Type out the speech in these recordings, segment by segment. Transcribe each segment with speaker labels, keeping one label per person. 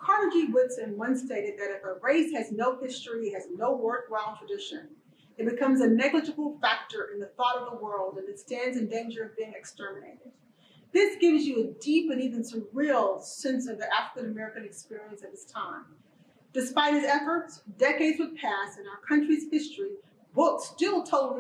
Speaker 1: Carter G. Woodson once stated that if a race has no history, it has no worthwhile tradition. It becomes a negligible factor in the thought of the world, and it stands in danger of being exterminated. This gives you a deep and even surreal sense of the African American experience at this time. Despite his efforts, decades would pass, and our country's history books still told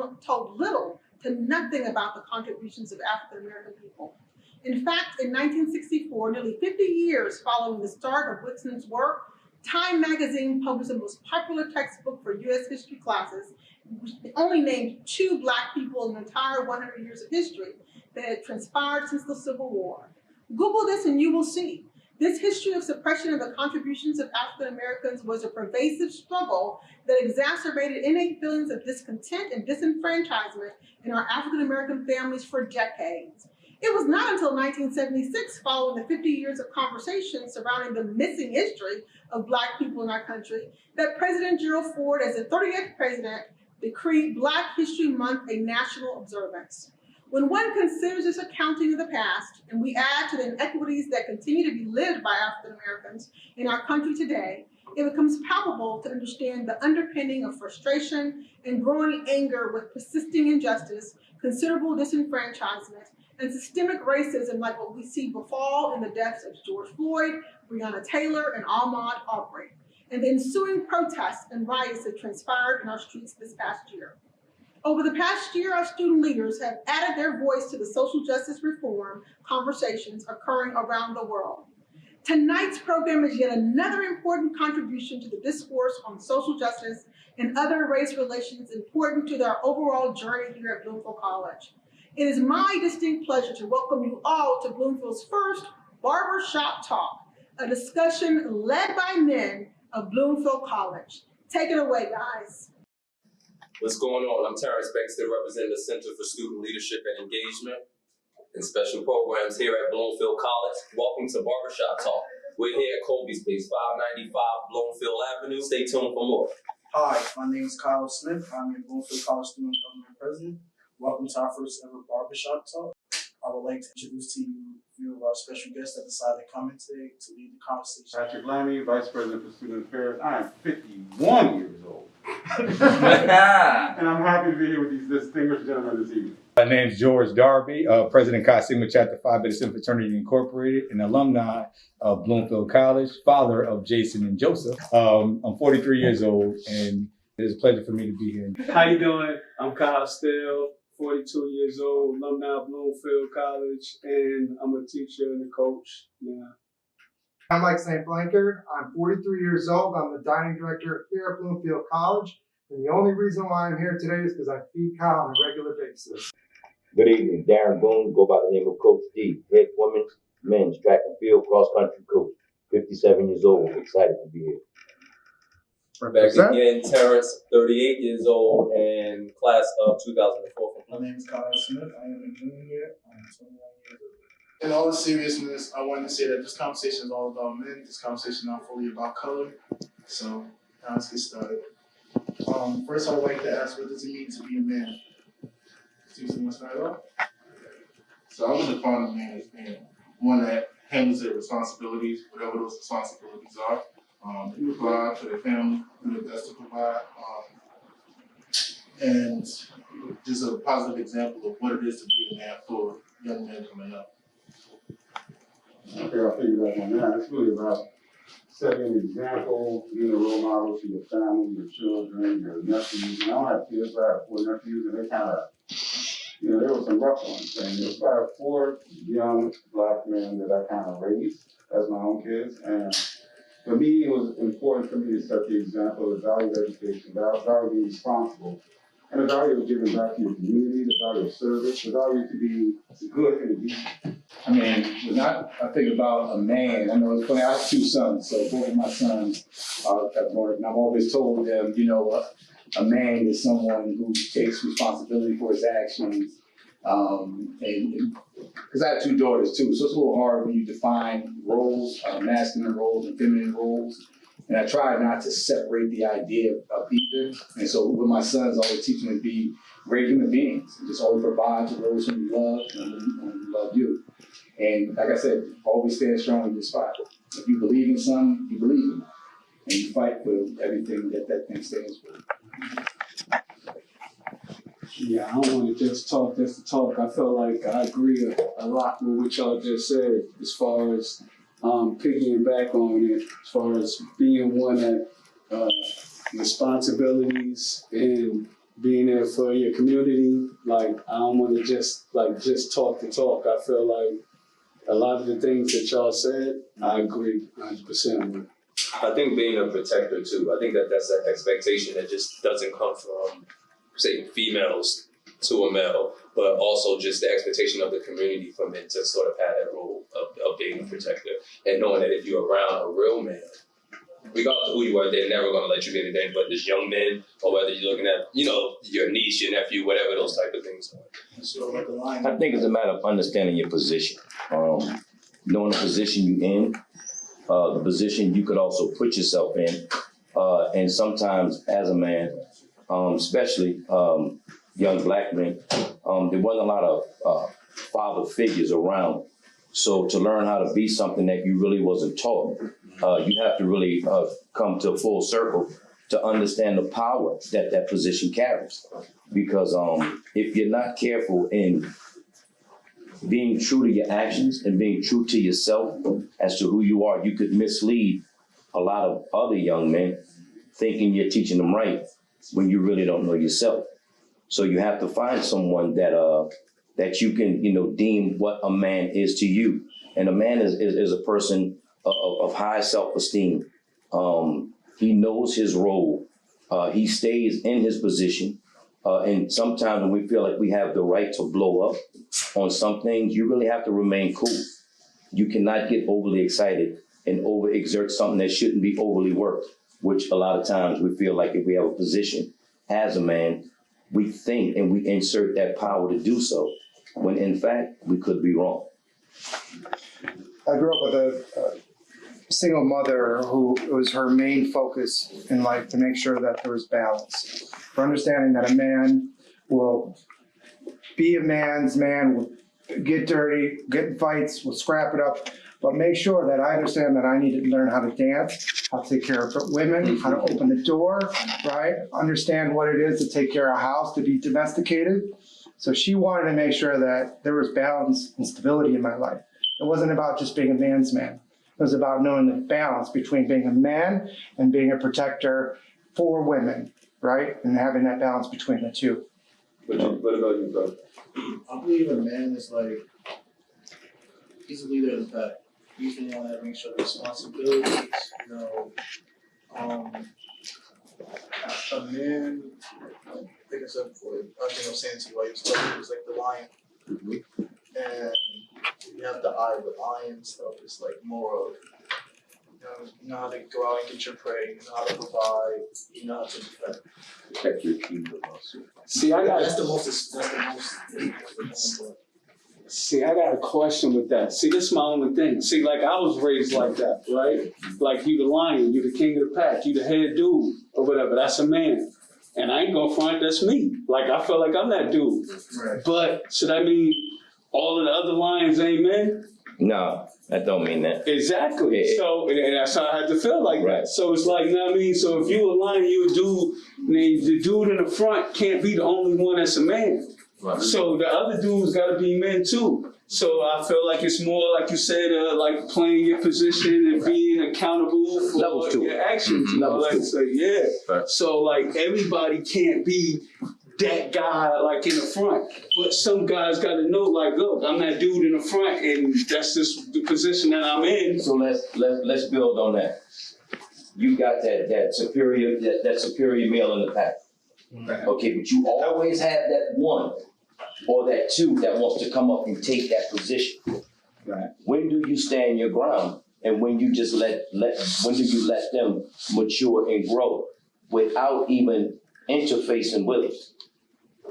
Speaker 1: little to nothing about the contributions of African American people. In fact, in 1964, nearly 50 years following the start of Woodson's work, Time magazine published the most popular textbook for U.S. history classes, which only named 2 Black people in the entire 100 years of history that had transpired since the Civil War. Google this and you will see. This history of suppression of the contributions of African Americans was a pervasive struggle that exacerbated innate feelings of discontent and disenfranchisement in our African American families for decades. It was not until 1976, following the 50 years of conversation surrounding the missing history of Black people in our country, that President Gerald Ford, as the 30th president, decreed Black History Month a national observance. When one considers this accounting of the past, and we add to the inequities that continue to be lived by African Americans in our country today, it becomes palpable to understand the underpinning of frustration and growing anger with persisting injustice, considerable disenfranchisement, and systemic racism like what we see befall in the deaths of George Floyd, Breonna Taylor, and Ahmaud Arbery, and the ensuing protests and riots that transpired in our streets this past year. Over the past year, our student leaders have added their voice to the social justice reform conversations occurring around the world. Tonight's program is yet another important contribution to the discourse on social justice and other race relations important to their overall journey here at Bloomfield College. It is my distinct pleasure to welcome you all to Bloomfield's first Barbershop Talk, a discussion led by men of Bloomfield College. Take it away, guys.
Speaker 2: What's going on? I'm Terrance Bankston, representing the Center for Student Leadership and Engagement and Special Programs here at Bloomfield College. Welcome to Barbershop Talk. We're here at Colby's Place, 595 Bloomfield Avenue. Stay tuned for more.
Speaker 3: Hi, my name is Kyle Smith. I'm your Bloomfield College Student Government President. Welcome to our first ever Barbershop Talk. I would like to introduce to you a few of our special guests that decided to come in today to lead the conversation.
Speaker 4: Lamy, Vice President for Student Affairs. I am 51 years old. And I'm happy to be here with these distinguished gentlemen this evening.
Speaker 5: My name is George Darby, President Chi Sigma Chapter Phi Beta Sigma Fraternity Incorporated, an alumni of Bloomfield College, father of Jason and Joseph. I'm 43 years old, and it is a pleasure for me to be here.
Speaker 6: How you doing? I'm Kyle Steele, 42 years old, alumni of Bloomfield College, and I'm a teacher and a coach now.
Speaker 7: I'm Mike StBlancard. I'm 43 years old. I'm the dining director here at Bloomfield College. And the only reason why I'm here today is because I feed Kyle on a regular basis.
Speaker 8: Good evening, Darren Boone, go by the name of Coach D, head women's, men's track and field cross-country coach, 57 years old, excited to be here.
Speaker 2: We're back again, Terrance, 38 years old, and class of 2004.
Speaker 3: My name is Kyle Smith. I am a junior. I'm 21 years old. In all seriousness, I wanted to say that this conversation is all about men. This conversation is not fully about color. So now let's get started. First, I would like to ask, what does it mean to be a man? Susan, want to start off?
Speaker 9: So I would define a man as being one that handles their responsibilities, whatever those responsibilities are. They provide for their family, do their best to provide, and just a positive example of what it is to be a man for young men coming up.
Speaker 4: Okay, I'll figure that one out. It's really about setting an example, being a role model to your family, your children, your nephews. And I don't have kids, but I have 4 nephews, and they kind of, there were some rough ones. And there's about 4 young Black men that I kind of raised as my own kids. And for me, it was important for me to set the example of value of education, value of being responsible, and the value of giving back to your community, the value of service, the value to be good and decent.
Speaker 5: I mean, when I think about a man, I know it's funny, I have 2 sons, so both of my sons are born, and I've always told them, a man is someone who takes responsibility for his actions. And because I have 2 daughters too, so it's a little hard when you define roles, masculine roles and feminine roles. And I try not to separate the idea of either. And so with my sons, I always teach them to be great human beings and just always provide for those whom you love and who love you. And like I said, always stand strong in your spot. If you believe in something, you believe in it. And you fight for everything that thing stands for.
Speaker 6: Yeah, I don't want to just talk just to talk. I feel like I agree a lot with what y'all just said as far as picking back on it, as far as being one that responsibilities and being there for your community. Like, I don't want to just talk to talk. I feel like a lot of the things that y'all said, I agree 100% with.
Speaker 2: I think being a protector too, I think that's an expectation that just doesn't come from, say, females to a male, but also just the expectation of the community for men to sort of have that role of being a protector and knowing that if you're around a real man, regardless of who you are, they're never going to let you be anything but this young men, or whether you're looking at, your niece, your nephew, whatever those type of things are.
Speaker 3: So like the line.
Speaker 8: I think it's a matter of understanding your position. Knowing the position you're in, the position you could also put yourself in. And sometimes as a man, especially young black men, there wasn't a lot of father figures around. So to learn how to be something that you really wasn't taught, you have to really come to full circle to understand the power that position carries. Because if you're not careful in being true to your actions and being true to yourself as to who you are, you could mislead a lot of other young men thinking you're teaching them right when you really don't know yourself. So you have to find someone that you can, deem what a man is to you. And a man is a person of high self-esteem. He knows his role. He stays in his position. And sometimes when we feel like we have the right to blow up on some things, you really have to remain cool. You cannot get overly excited and overexert something that shouldn't be overly worked, which a lot of times we feel like if we have a position as a man, we think and we insert that power to do so, when in fact, we could be wrong.
Speaker 7: I grew up with a single mother who it was her main focus in life to make sure that there was balance. For understanding that a man will be a man's man, will get dirty, get in fights, will scrap it up, but make sure that I understand that I need to learn how to dance, how to take care of women, how to open the door, right? Understand what it is to take care of a house, to be domesticated. So she wanted to make sure that there was balance and stability in my life. It wasn't about just being a man's man. It was about knowing the balance between being a man and being a protector for women, right? And having that balance between the two.
Speaker 2: What about you, bro?
Speaker 3: I believe a man is like, he's a leader of the pack. He's the one that makes sure the responsibilities, a man, like I said before, I think I'm saying to you while you was talking, it was like the lion. Mm-hmm. And you have the eye with lion stuff. It's like more of, you know how to go out and get your prey, you know how to provide, you know how to defend.
Speaker 8: Protect your kingdom also.
Speaker 6: See, I got a question with that. See, this is my only thing. See, like I was raised like that, right? Like you the lion, you the king of the pack, you the head dude, or whatever. That's a man. And I ain't gonna front, that's me. Like I feel like I'm that dude.
Speaker 3: Right.
Speaker 6: But should I mean all of the other lions ain't men?
Speaker 8: No, that don't mean that.
Speaker 6: Exactly. So, and that's how I had to feel like
Speaker 8: right.
Speaker 6: that. So it's like, so if you a lion, you a dude, the dude in the front can't be the only one that's a man. Right. So the other dudes got to be men too. So I feel like it's more like you said, like playing your position and being accountable for your actions. So yeah. Right. So like everybody can't be that guy like in the front, but some guys got to know like, look, I'm that dude in the front, and that's just the position that I'm in.
Speaker 8: So let's build on that. You got that superior male in the pack. Right. Okay, but you always have that one or that two that wants to come up and take that position. Right. When do you stand your ground, and when you just when do you let them mature and grow without even interfacing with it?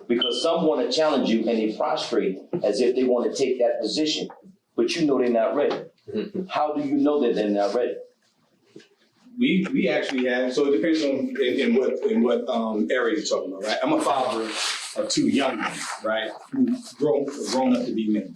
Speaker 8: Because some want to challenge you and they prostrate as if they want to take that position, but you know they're not ready. Mm-hmm. How do you know that they're not ready?
Speaker 5: We actually have, so it depends on in what area you're talking about, right? I'm a father of two young men, right? Who've grown up to be men.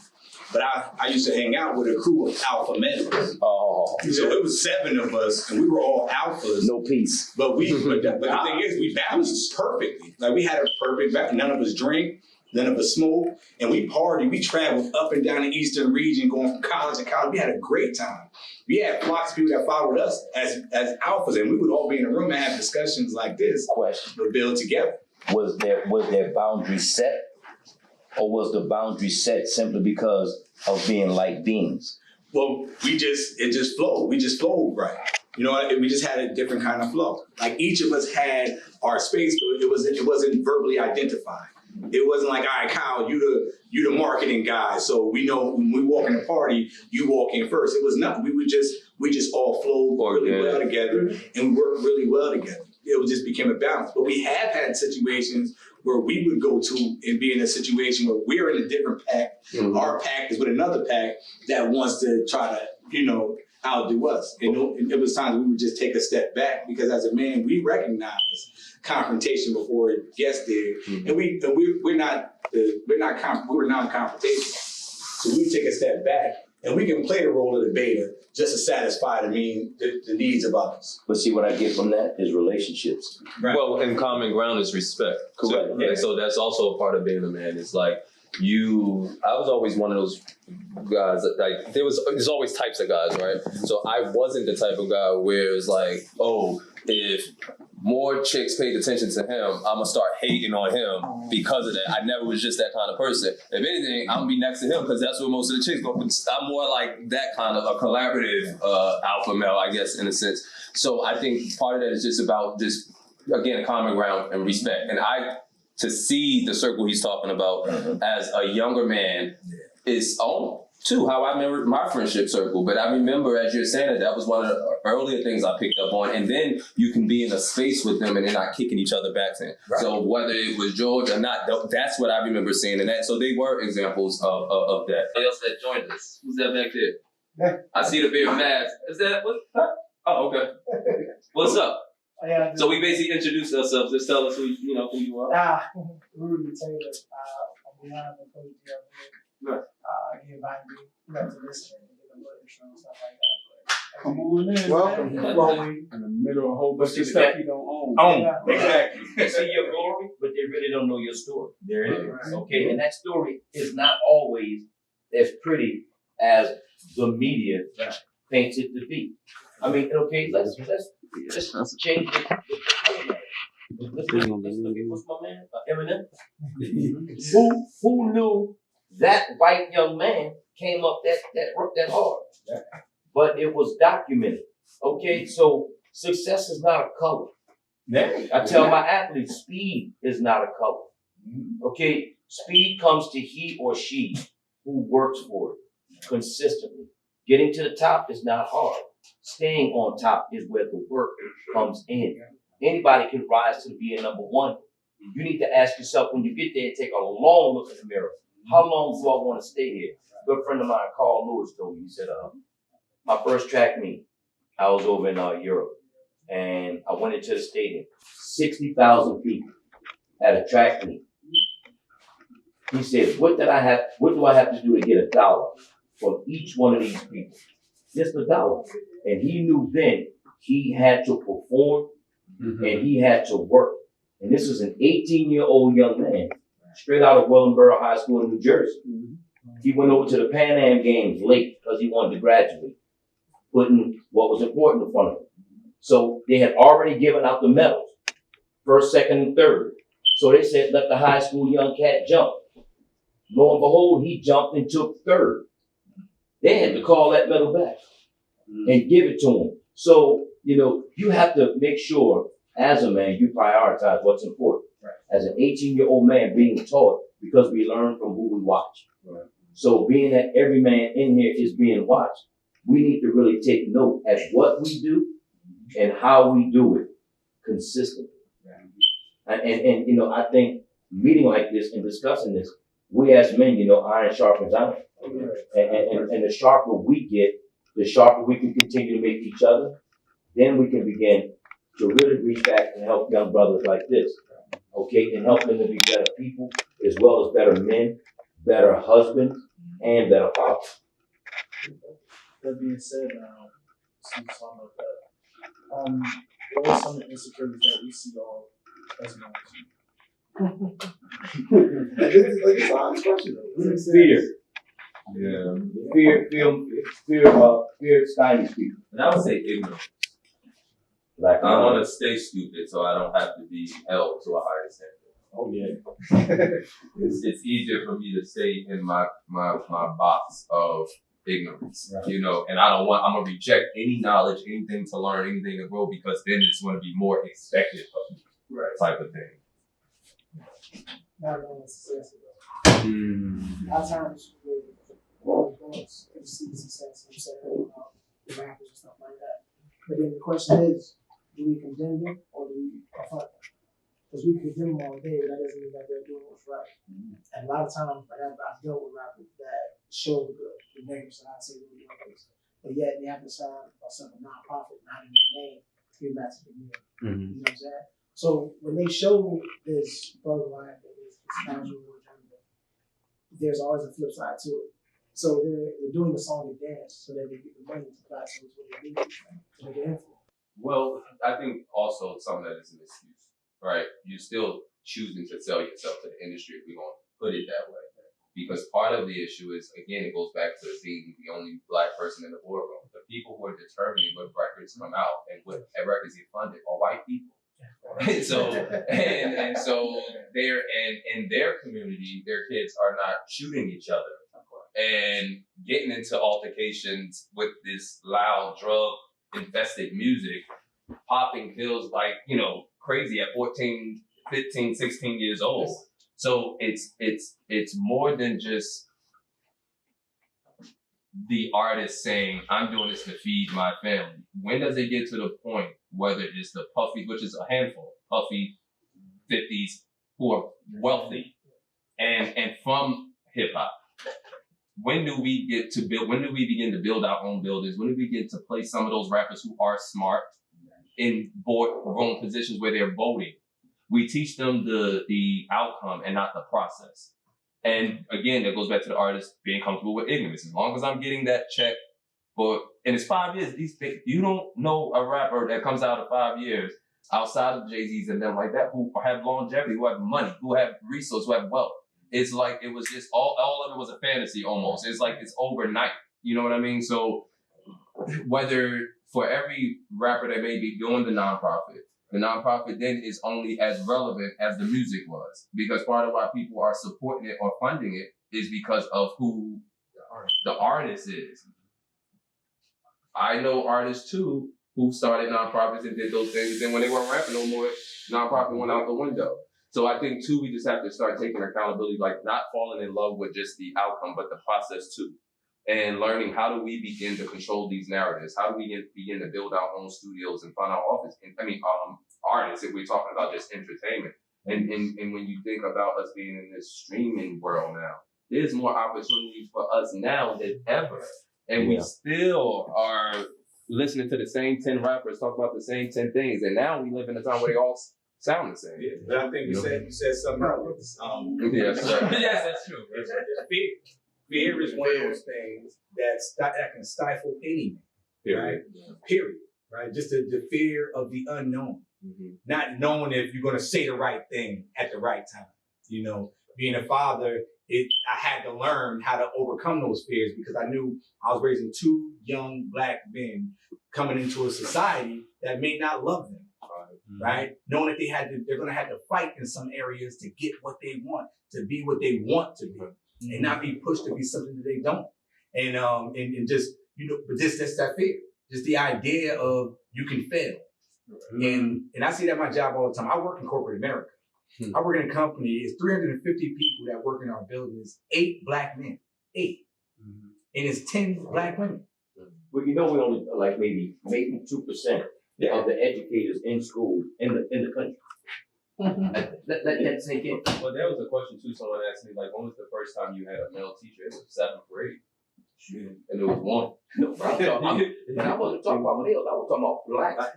Speaker 5: But I used to hang out with a crew of alpha males.
Speaker 8: Oh,
Speaker 5: So it was 7 of us, and we were all alphas.
Speaker 8: no peace.
Speaker 5: But the thing is, we balanced perfectly. Like we had a perfect balance. None of us drink, none of us smoke, and we partied. We traveled up and down the eastern region, going from college to college. We had a great time. We had flocks of people that followed us as alphas, and we would all be in a room and have discussions like this.
Speaker 8: Question:
Speaker 5: to build together.
Speaker 8: Was there boundaries set, or was the boundary set simply because of being like beings?
Speaker 5: Well, it just flowed. We just flowed right. You know, we just had a different kind of flow. Like each of us had our space, but it wasn't verbally identified. It wasn't like, all right, Kyle, you the marketing guy, so we know when we walk in the party, you walk in first. It was nothing. We just all flowed really well together, and we worked really well together. It just became a balance. But we have had situations where we would go to and be in a situation where we're in a different pack. Mm-hmm. Our pack is with another pack that wants to try to, outdo us. And it was times we would just take a step back because as a man, we recognize confrontation before it gets there. Mm-hmm. And we're non-confrontational. So we take a step back and we can play the role of the beta just to satisfy the needs of others.
Speaker 8: But see, what I get from that is relationships.
Speaker 2: Right. Well, and common ground is respect.
Speaker 8: Correct.
Speaker 2: So, yeah. So that's also a part of being a man. It's like I was always one of those guys that like there's always types of guys, right? So I wasn't the type of guy where it's like, oh, if more chicks paid attention to him, I'm gonna start hating on him because of that. I never was just that kind of person. If anything, I'm gonna be next to him because that's where most of the chicks go. I'm more like that kind of a collaborative alpha male, I guess, in a sense. So I think part of that is just about this, again, common ground and respect. And to see the circle he's talking about as a younger man is too how I remember my friendship circle. But I remember, as you're saying, that was one of the earlier things I picked up on. And then you can be in a space with them and they're not kicking each other back in. Right. So whether it was George or not, that's what I remember seeing in that. So they were examples of that. Anybody else that joined us? Who's that back there? I see the beard mask. Is that what? Oh, okay. What's up?
Speaker 10: Yeah,
Speaker 2: so we basically introduced ourselves. Just tell us who you are.
Speaker 10: Rudy Taylor. We have a coach here. He invited me to listen and give a little intro and stuff like that.
Speaker 6: Come on in.
Speaker 7: Welcome.
Speaker 6: In the middle of a whole bunch of stuff you don't own.
Speaker 11: Exactly. They see your glory, but they really don't know your story. There it is. Right. Okay, and that story is not always as pretty as the media paints it to be. I mean, okay, let's change it. What's my man? Eminem. Who knew that white young man came up that hard? But it was documented. Okay, so success is not a color. I tell my athletes, speed is not a color. Okay, speed comes to he or she who works for it consistently. Getting to the top is not hard. Staying on top is where the work comes in. Anybody can rise to being number one. You need to ask yourself when you get there and take a long look in the mirror. How long do I want to stay here? A good friend of mine, Carl Lewis, told me, he said, my first track meet, I was over in Europe, and I went into the stadium. 60,000 people at a track meet. He said, what do I have to do to get $1 from each one of these people? Just $1. And he knew then he had to perform and he had to work. And this was an 18-year-old young man, straight out of Wellingborough High School in New Jersey. He went over to the Pan Am Games late because he wanted to graduate, putting what was important in front of him. So they had already given out the medals, first, second, and third. So they said, let the high school young cat jump. Lo and behold, he jumped and took third. They had to call that medal back and give it to him. So, you have to make sure as a man, you prioritize what's important. Right. As an 18-year-old man being taught, because we learn from who we watch. Right. So being that every man in here is being watched, we need to really take note at what we do and how we do it consistently. Right. And I think meeting like this and discussing this, we as men, iron sharpens iron. And the sharper we get, the sharper we can continue to make each other. Then we can begin to really reach back and help young brothers like this, okay, and help them to be better people as well as better men, better husbands,
Speaker 8: and better fathers.
Speaker 10: That being said, since we're talking about that, what are some of the insecurities that we see all as men?
Speaker 3: It's an honest question though.
Speaker 8: Fear. Yeah. Fear stylish people.
Speaker 2: And I would say ignorance.
Speaker 8: Like
Speaker 2: I want to stay stupid so I don't have to be held to a higher standard.
Speaker 8: oh yeah.
Speaker 2: It's easier for me to stay in my box of ignorance,
Speaker 8: Right.
Speaker 2: you know, and I'm gonna reject any knowledge, anything to learn, anything to grow, because then it's gonna be more expected of me, type of thing.
Speaker 10: Not knowing success. A lot of times, we're going to see success and say about the rappers and stuff like that. But then the question is, do we condemn them or do we confront them? Because we condemn them all day, but that doesn't mean that they're doing what's right. And a lot of times, I've dealt with rappers that show the negative side, say they're doing this, but yet they have to sign or something non-profit, not in their name, to get back to the community. You know what I'm saying? So when they show this bug life, this casual agenda, there's always a flip side to it. So they're doing the song and dance so that they get the money to platforms where they need it to make an influence.
Speaker 2: Well, I think also some of that is an excuse, right? You're still choosing to sell yourself to the industry, if we're going to put it that way. Because part of the issue is, again, it goes back to being the only black person in the boardroom. The people who are determining what records come out and what records get funded are white people. And so they're in their community, their kids are not shooting each other and getting into altercations with this loud drug infested music, popping pills like, you know, crazy at 14, 15, 16 years old. So it's more than just the artist saying, I'm doing this to feed my family. When does it get to the point, whether it's the puffy, which is a handful, puffy 50s who are wealthy and from hip hop? When do we begin to build our own buildings? When do we get to place some of those rappers who are smart in boardroom positions where they're voting? We teach them the outcome and not the process. And again, that goes back to the artist being comfortable with ignorance. As long as I'm getting that check and it's 5 years, you don't know a rapper that comes out of 5 years outside of Jay-Z's and them like that who have longevity, who have money, who have resources, who have wealth. It's like it was just all of it was a fantasy almost. It's like it's overnight. You know what I mean? So whether for every rapper that may be doing the nonprofit then is only as relevant as the music was. Because part of why people are supporting it or funding it is because of who the artist is. I know artists too who started nonprofits and did those things, and then when they weren't rapping no more, nonprofit went out the window. So I think too, we just have to start taking accountability, like not falling in love with just the outcome, but the process too. And learning how do we begin to control these narratives? How do we begin to build our own studios and find our office? Artists, if we're talking about just entertainment. And when you think about us being in this streaming world now, there's more opportunity for us now than ever. And we still are listening to the same 10 rappers talk about the same 10 things. And now we live in a time where they all sound the same.
Speaker 12: Yeah, but I think you said something else.
Speaker 2: Yes, sir.
Speaker 12: Yes, that's true. Fear is one of those things that can stifle any man, right? Period. Right? Just the fear of the unknown. Not knowing if you're going to say the right thing at the right time. You know, being a father, I had to learn how to overcome those fears because I knew I was raising two young black men coming into a society that may not love them. Right? Knowing that they're going to have to fight in some areas to get what they want, to be what they want to be, and not be pushed to be something that they don't. And just, you know, but that's that fear. Just the idea of you can fail. And I see that in my job all the time. I work in corporate America. I work in a company, it's 350 people that work in our buildings, 8 black men, 8. And it's 10 black women.
Speaker 8: Well, you know, we only like maybe 2% of the educators in school in the country. Let that sink in.
Speaker 2: Well, there was a question too. Someone asked me, like, when was the first time you had a male teacher? It was 7th grade. And it was 1.
Speaker 8: No, and I wasn't talking about males. I was talking about blacks.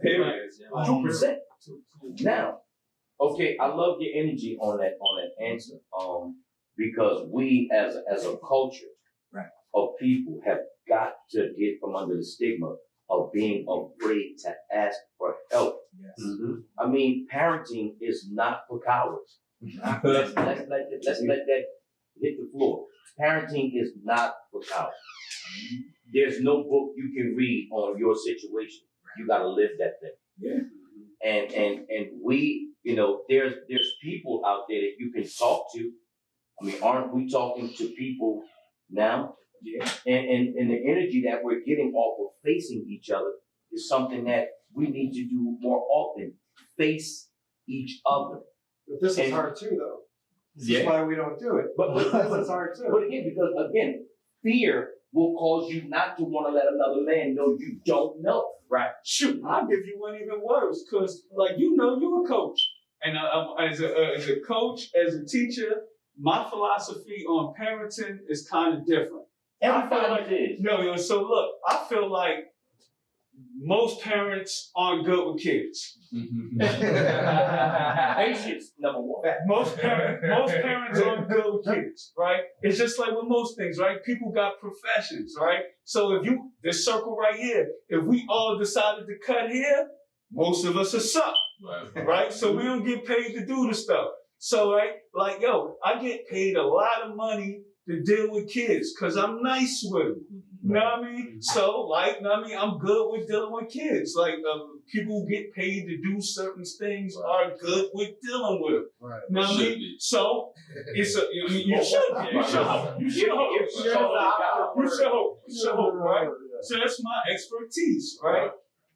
Speaker 8: 2%. Now, okay, I love your energy on that answer. Because we as a culture,
Speaker 11: of people have got to get from under the stigma of being afraid to ask for help.
Speaker 12: Yes.
Speaker 8: Mm-hmm.
Speaker 11: I mean, parenting is not for cowards. Let's let that hit the floor. Parenting is not for cowards. There's no book you can read on your situation. You gotta live that thing.
Speaker 12: Yeah.
Speaker 11: And we, you know, there's people out there that you can talk to. I mean, aren't we talking to people now?
Speaker 12: Yeah.
Speaker 11: And the energy that we're getting off of facing each other is something that we need to do more often. Face each other.
Speaker 7: But this is
Speaker 11: And-
Speaker 7: hard too, though. This
Speaker 11: Yeah.
Speaker 7: is why we don't do it.
Speaker 11: But
Speaker 7: This is hard too.
Speaker 11: But again, because again, fear will cause you not to want to let another man know you don't know.
Speaker 6: Right. Shoot, I'll give you one even worse, because, like, you know, you're a coach. And as a coach, as a teacher, my philosophy on parenting is kind of different.
Speaker 11: Everybody is.
Speaker 6: No, so look, I feel like most parents aren't good with kids.
Speaker 11: Patience, number one.
Speaker 6: Most parents aren't good with kids, right? It's just like with most things, right? People got professions, right? So if this circle right here, if we all decided to cut here, most of us are suck, right? So we don't get paid to do the stuff. So, right, like, yo, I get paid a lot of money to deal with kids because I'm nice with them. You know what I mean? So, like, you know what I mean? I'm good with dealing with kids. Like, people who get paid to do certain things are good with dealing with them.
Speaker 7: Right.
Speaker 6: You know what I mean? So, it's a, you should be. You should hope. You should hope. You should hope, right? So that's my expertise, right?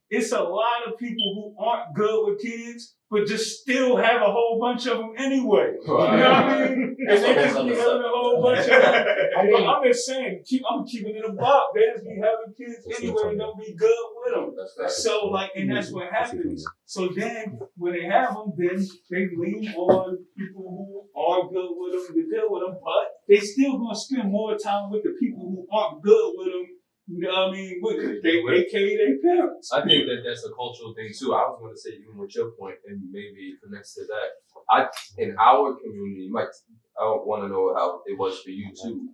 Speaker 6: It's a lot of people who aren't good with kids, but just still have a whole bunch of them anyway. You know what I mean? And they just be having a whole bunch of them. I'm just saying, I'm keeping it a buck. They just be having kids anyway and don't be good with them. So, like, and that's what happens. So then, when they have them, then they lean on people who are good with them to deal with them, but they still gonna spend more time with the people who aren't good with them. You know what I mean? AKA their parents.
Speaker 2: I think that's a cultural thing too. I was going to say, even with your point, and maybe it connects to that. In our community, I don't want to know how it was for you too.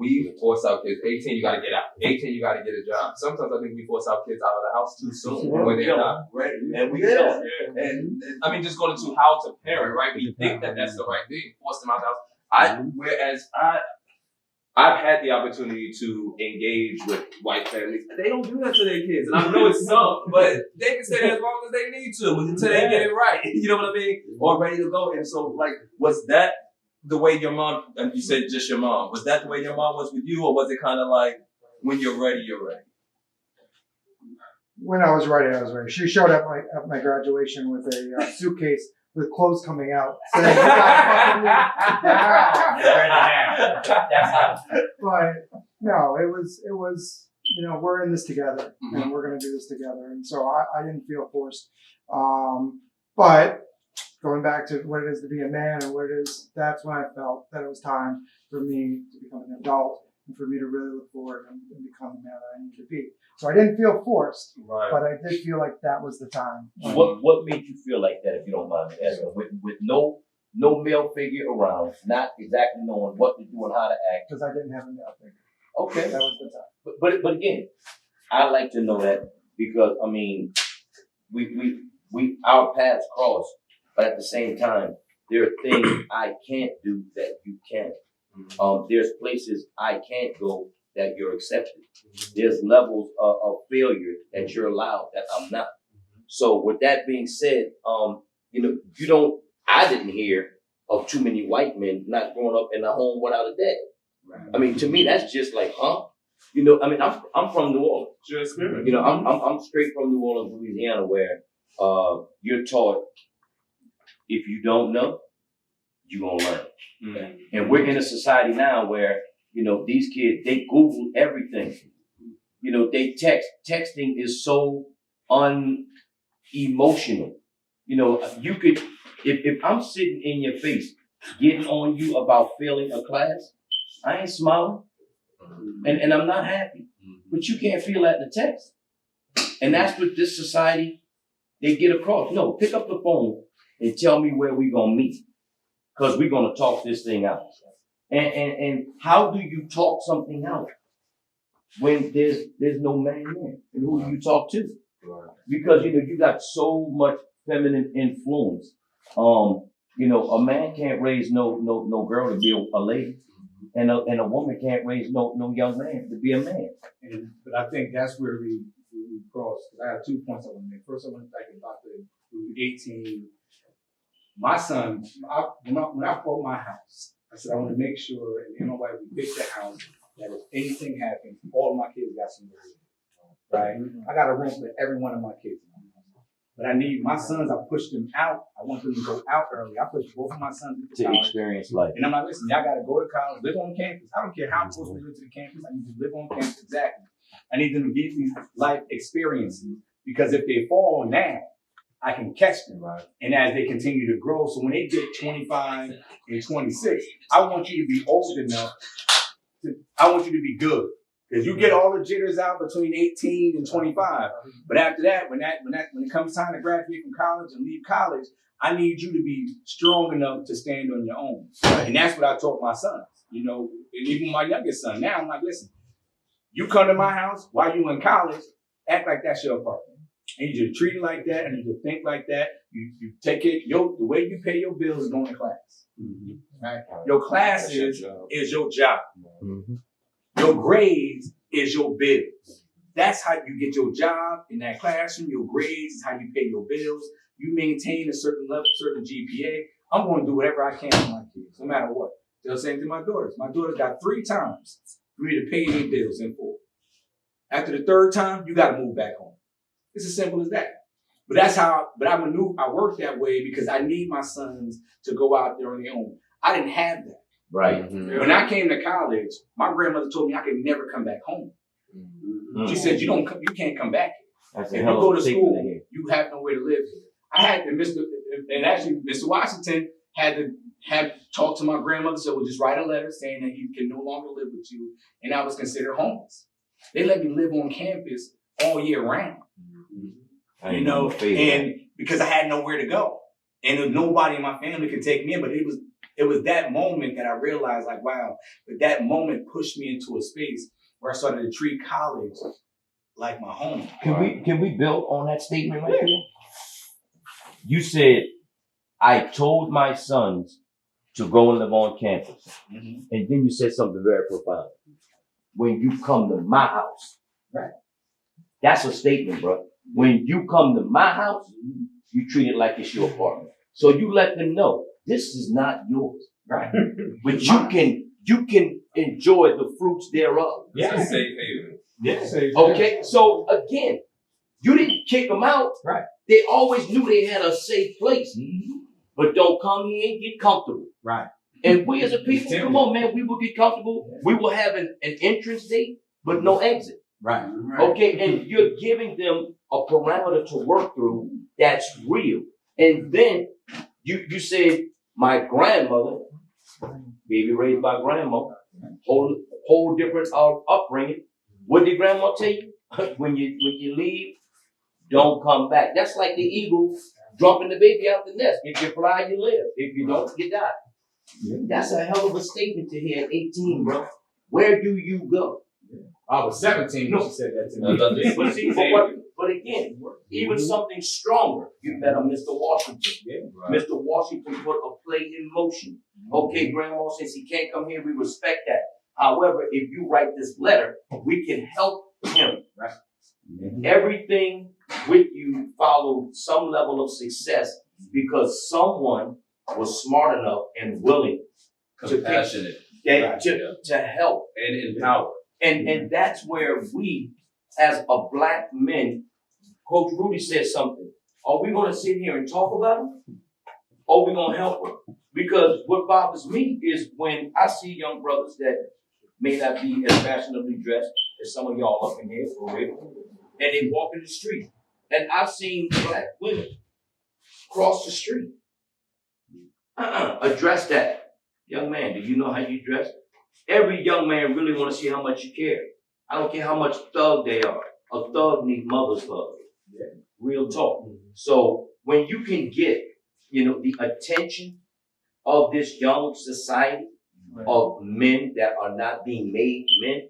Speaker 2: We force our kids. 18, you got to get out. 18, you got to get a job. Sometimes I think we force our kids out of the house too soon when they're not ready. And we don't. And I mean, just going into how to parent, right? We think that that's the right thing. Force them out of the house. Whereas I've had the opportunity to engage with white families. They don't do that to their kids. And I know it's some, but they can stay there as long as they need to until they get it right. You know what I mean? Or ready to go. And so, like, was that the way your mom, and you said just your mom, was that the way your mom was with you? Or was it kind of like, when you're ready, you're ready?
Speaker 7: When I was ready, I was ready. She showed up at my graduation with a suitcase with clothes coming out. Saying, you But no, it was, you know, we're in this together and we're going to do this together. And so I didn't feel forced. But going back to what it is to be a man and what it is, that's when I felt that it was time for me to become an adult and for me to really look forward and become the man that I need to be. So I didn't feel forced, but I did feel like that was the time.
Speaker 11: What made you feel like that, if you don't mind me asking? With no male figure around, not exactly knowing what to do and how to act.
Speaker 7: Because I didn't have a male figure.
Speaker 11: Okay.
Speaker 7: That was the time.
Speaker 11: But again, I like to know that because I mean, we our paths cross, but at the same time, there are things I can't do that you can. There's places I can't go that you're accepted. There's levels of failure that you're allowed that I'm not. So with that being said, you know, I didn't hear of too many white men not growing up in a home without a dad. Right. I mean, to me, that's just like, huh? You know, I mean, I'm from New Orleans.
Speaker 6: Just
Speaker 11: you know, I'm straight from New Orleans, Louisiana, where you're taught if you don't know, you gonna learn. Mm-hmm. And we're in a society now where, you know, these kids, they Google everything. You know, they texting is so unemotional. You know, you could, if I'm sitting in your face, getting on you about failing a class, I ain't smiling. And I'm not happy. But you can't feel that in the text. And that's what this society, they get across. No, pick up the phone and tell me where we gonna meet. Because we're gonna talk this thing out. And how do you talk something out? when there's no man there? And who do you talk to? Because, you got so much feminine influence. A man can't raise no girl to be a lady. And a woman can't raise no young man to be a man.
Speaker 12: But I think that's where we cross. I have 2 points I want to make. First, I want to think about the 18. My son, when I bought my house, I said I want to make sure, and me and my wife, we picked the house that if anything happens, all of my kids got somewhere to live. Right? I got a room for every one of my kids. But I need my sons, I pushed them out. I want them to go out early. I pushed both of my sons
Speaker 11: to
Speaker 12: college.
Speaker 11: Experience life.
Speaker 12: And I'm like, listen, y'all got to go to college, live on campus. I don't care how close we live to the campus. I need to live on campus. Exactly. I need them to get these life experiences because if they fall now, I can catch them. Right. And as they continue to grow, so when they get 25 and 26, I want you to be old enough. I want you to be good. Because you get all the jitters out between 18 and 25. But after that, when it comes time to graduate from college and leave college, I need you to be strong enough to stand on your own. And that's what I taught my sons. And even my youngest son. Now I'm like, listen, you come to my house while you in college, act like that's your apartment. I need you to treat it like that. I need you to think like that. You take it. The way you pay your bills is going to class. Mm-hmm. Right? Your class is your job. Mm-hmm. Your grades is your bills. That's how you get your job in that classroom. Your grades is how you pay your bills. You maintain a certain level, certain GPA. I'm going to do whatever I can for my kids, no matter what. The same thing to my daughters. My daughters got 3 times for me to pay their bills in full. After the 3rd time, you got to move back home. It's as simple as that. But that's how. But I work that way because I need my sons to go out there on their own. I didn't have that.
Speaker 11: Right.
Speaker 12: Mm-hmm. When I came to college, my grandmother told me I could never come back home. Mm-hmm. She said, you can't come back here. If you go to school, you have nowhere to live here. I had to, Mr. Washington had to talk to my grandmother, so we'll just write a letter saying that he can no longer live with you, and I was considered homeless. They let me live on campus all year round. And because I had nowhere to go. And nobody in my family could take me in, but it was that moment that I realized, like, wow, but that moment pushed me into a space where I started to treat college like my home.
Speaker 11: Can we build on that statement right there? You said, I told my sons to go and live on campus. Mm-hmm. And then you said something very profound. When you come to my house. Right. That's a statement, bro. When you come to my house, you treat it like it's your apartment. So you let them know this is not yours. Right. But you can enjoy the fruits thereof.
Speaker 2: Yeah. It's a safe haven.
Speaker 11: Yeah. Okay. So again, you didn't kick them out. Right. They always knew they had a safe place. Mm-hmm. But don't come here and get comfortable. Right. And we as a people, come on, man, we will get comfortable. We will have an entrance date, but no exit. Right. Okay. And you're giving them a parameter to work through that's real. And then you said, my grandmother, baby raised by grandma, whole different upbringing. What did grandma tell you? When you leave, don't come back. That's like the eagle dropping the baby out the nest. If you fly, you live. If you don't, you die. That's a hell of a statement to hear at 18, bro. Where do you go?
Speaker 12: I was 17 when she said that to me.
Speaker 11: But again, even something stronger, you better Mr. Washington. Yeah, right. Mr. Washington put a play in motion. Okay, Grandma, since he can't come here, we respect that. However, if you write this letter, we can help him. Right? Mm-hmm. Everything with you followed some level of success because someone was smart enough and willing
Speaker 2: compassionate
Speaker 11: to help
Speaker 2: and empower.
Speaker 11: And that's where we, as a black men, Coach Rudy said something. Are we going to sit here and talk about them? Or are we going to help them? Because what bothers me is when I see young brothers that may not be as fashionably dressed as some of y'all up in here, for real, and they walk in the street. And I've seen black women cross the street. Address that. Young man, do you know how you dress? Every young man really want to see how much you care. I don't care how much thug they are. A thug needs mother's love. Yeah. Real talk. Mm-hmm. So when you can get, the attention of this young society of men that are not being made men,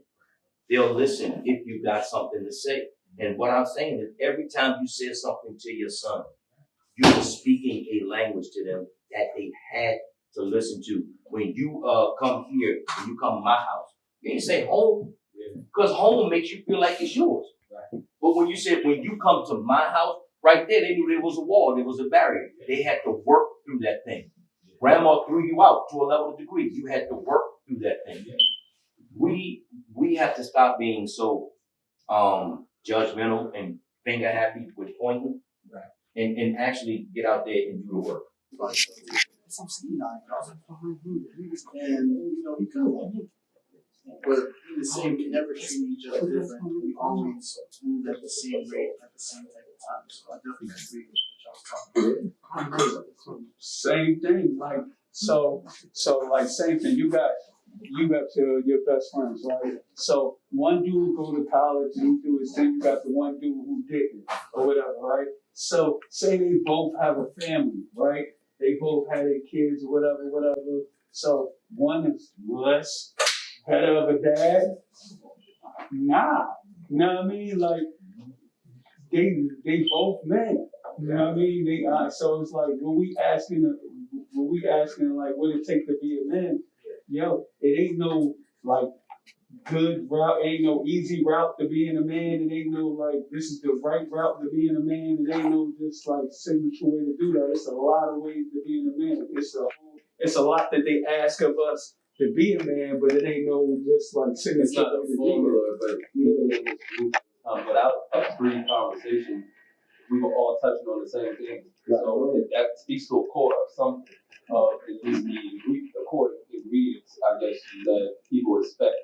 Speaker 11: They'll listen if you got something to say. And what I'm saying is every time you said something to your son, you were speaking a language to them that they had to listen to. When you come here, when you come to my house, you ain't say home, because home makes you feel like it's yours. Right. But when you said, when you come to my house, right there, they knew there was a wall, there was a barrier. They had to work through that thing. Grandma threw you out to a level of degree. You had to work through that thing. We have to stop being so judgmental and finger happy with pointing, right, and actually get out there and do the work.
Speaker 3: And we could, but we the same. We never treat each other different. We always move at the same rate at the same type of time. So I definitely agree with what y'all talking about.
Speaker 6: Same thing, like so like same thing. You got your best friends, right? So one dude go to college and he do his thing. You got the one dude who didn't, or whatever, right? So say they both have a family, right? They both had their kids, or whatever. So one is less better of a dad. Nah, you know what I mean? Like they both men. You know what I mean? So it's like when we asking like what it take to be a man. Yo, it ain't no like good route, ain't no easy route to being a man. It ain't no like this is the right route to being a man. It ain't no just like signature way to do that. It's a lot of ways to being a man. It's a lot that they ask of us to be a man, but it ain't no just like signature.
Speaker 2: It's not a formula, but even in this group, without a free conversation, we were all touching on the same thing. So that speaks to a core of something. At least the core ingredients, I guess, that people expect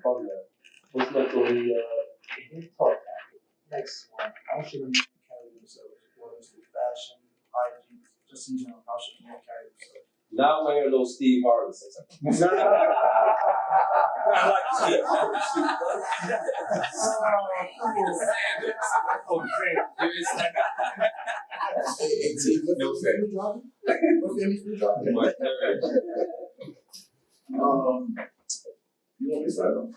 Speaker 2: from that. What's next on the talk?
Speaker 10: Next one. How should a man carry himself? Whether it's through fashion, hygiene, just in general, how should a man carry himself?
Speaker 2: Not wearing no Steve Harvey suits. I like Steve Harvey suit, bro. No sense.
Speaker 3: You want me to start off?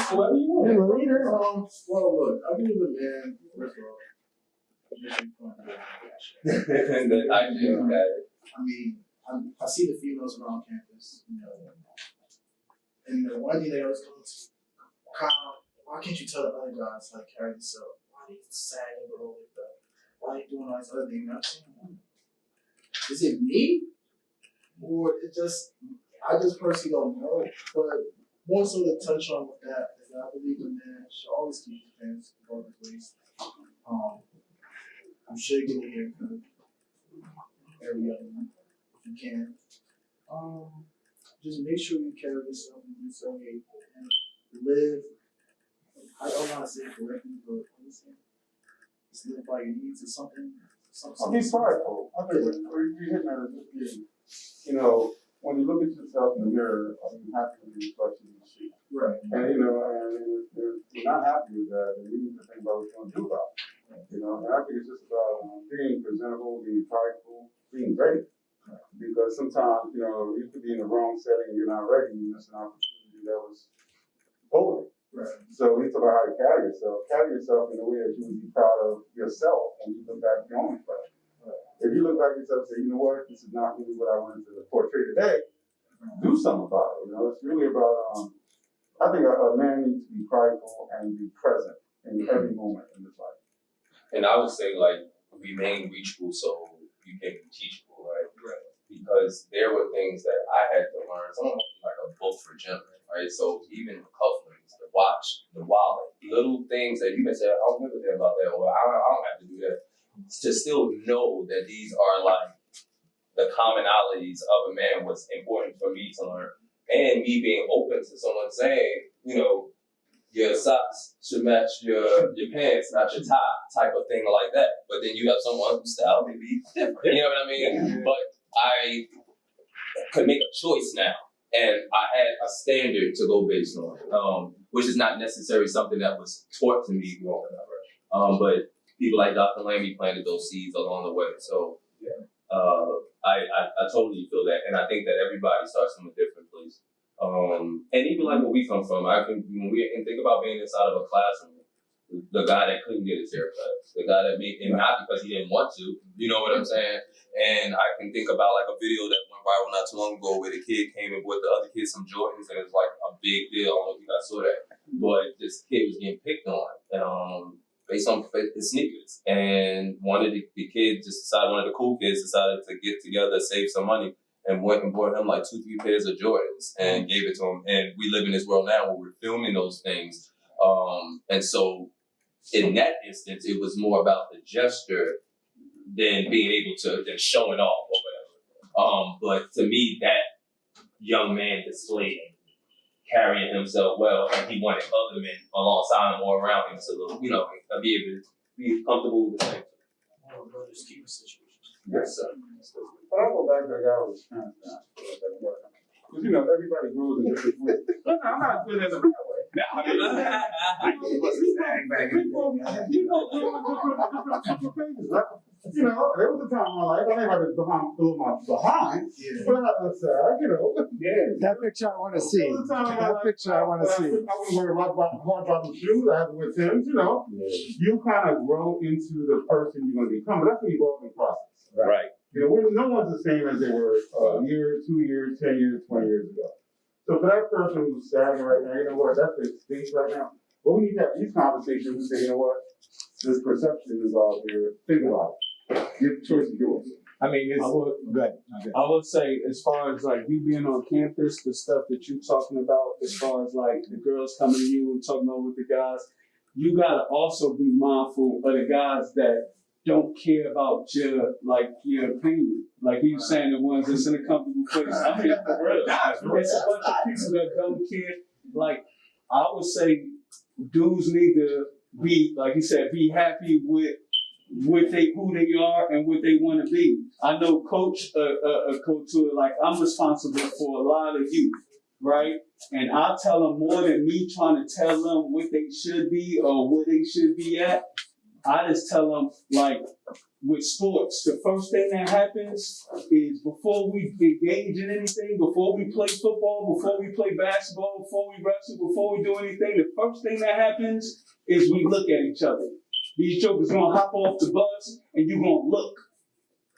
Speaker 3: Whoever you want. You're the leader. Well, look, I believe a man, first of all, I mean, I see the females around campus, and the one thing they always come to, Kyle, why can't you tell the other guys how to carry themselves? Why are they sagging below their belt? Why are they doing all these other things? I'm saying, is it me? Or it just, I just personally don't know. But more so to touch on with that is that I believe a man should always keep his pants above his waist. I'm sure you're gonna hear every other one if you can. Just make sure you carry yourself in this way and live. I don't know how to say it correctly, but just live by your needs or something.
Speaker 4: I'll be prideful. I think we're hitting at it. When you look at yourself in the mirror, you have to be reflecting you see.
Speaker 3: Right.
Speaker 4: And and if you're not happy with that, then you need to think about what you're going to do about it. And I think it's just about being presentable, being prideful, being ready. Because sometimes, you could be in the wrong setting and you're not ready, you miss an opportunity that was golden. Right. So we talk about how to carry yourself. Carry yourself in a way that you would be proud of yourself when you look back at your own life. If you look back at yourself and say, you know what, this is not really what I wanted to portray today, do something about it. It's really about, I think a man needs to be prideful and be present in every moment in his life.
Speaker 2: And I would say, remain reachable so you can be teachable, right? Right. Because there were things that I had to learn, something like a book for gentlemen, right? So even the cufflinks, the watch, the wallet, little things that you may say, I don't give a damn about that, or I don't have to do that. To still know that these are the commonalities of a man was important for me to learn. And me being open to someone saying, your socks should match your pants, not your tie, type of thing like that. But then you have someone whose style may be different. You know what I mean? But I could make a choice now. And I had a standard to go based on, which is not necessarily something that was taught to me growing up. But people like Dr. Lamy planted those seeds along the way. So I totally feel that. And I think that everybody starts from a different place. And even like where we come from, when we think about being inside of a classroom, the guy that couldn't get his haircut, the guy that made, and not because he didn't want to, you know what I'm saying? And I can think about like a video that went viral not too long ago where the kid came and bought the other kid some Jordans, and it was like a big deal. I don't know if you guys saw that, but this kid was getting picked on, based on his sneakers. And one of the kids one of the cool kids decided to get together, save some money, and went and bought him like 2-3 pairs of Jordans and gave it to him. And we live in this world now where we're filming those things. And so in that instance, it was more about the gesture than being able to, than showing off or whatever. But to me, that young man displayed carrying himself well, and he wanted other men alongside him or around him to, you know, be able to be comfortable with the same.
Speaker 4: Yes, sir. But I'll go back to that guy with his pants down. Because, you know, everybody grows in different ways. But no, I'm not doing it in the right way. You know, there was a time in my life I never had to pull my behind, but I had to say, you know. Yeah.
Speaker 7: That picture I want to see. That picture I want to see.
Speaker 4: I wouldn't wear hard dropping shoes. I had to wear Timbs, you know. You kind of grow into the person you're going to become. But that's an evolving process.
Speaker 8: Right.
Speaker 4: You know, no one's the same as they were a year, 2 years, 10 years, 20 years ago. So for that person who's standing right now, you know what, that's the space right now. But we need to have these conversations and say, you know what, this perception is all here. Think about it. Your choice is yours.
Speaker 6: I mean, I would say, as far as like you being on campus, the stuff that you're talking about, as far as like the girls coming to you and talking about with the guys, you gotta also be mindful of the guys that don't care about your opinion. Like he was saying, the ones that's in a comfortable place. I mean, for real. It's a bunch of people that don't care. Like, I would say dudes need to be, like he said, be happy with who they are and what they want to be. I know Coach Couture, like I'm responsible for a lot of youth, right? And I tell them more than me trying to tell them what they should be or where they should be at. I just tell them, like, with sports, the first thing that happens is before we engage in anything, before we play football, before we play basketball, before we wrestle, before we do anything, the first thing that happens is we look at each other. These jokers gonna hop off the bus and you gonna look,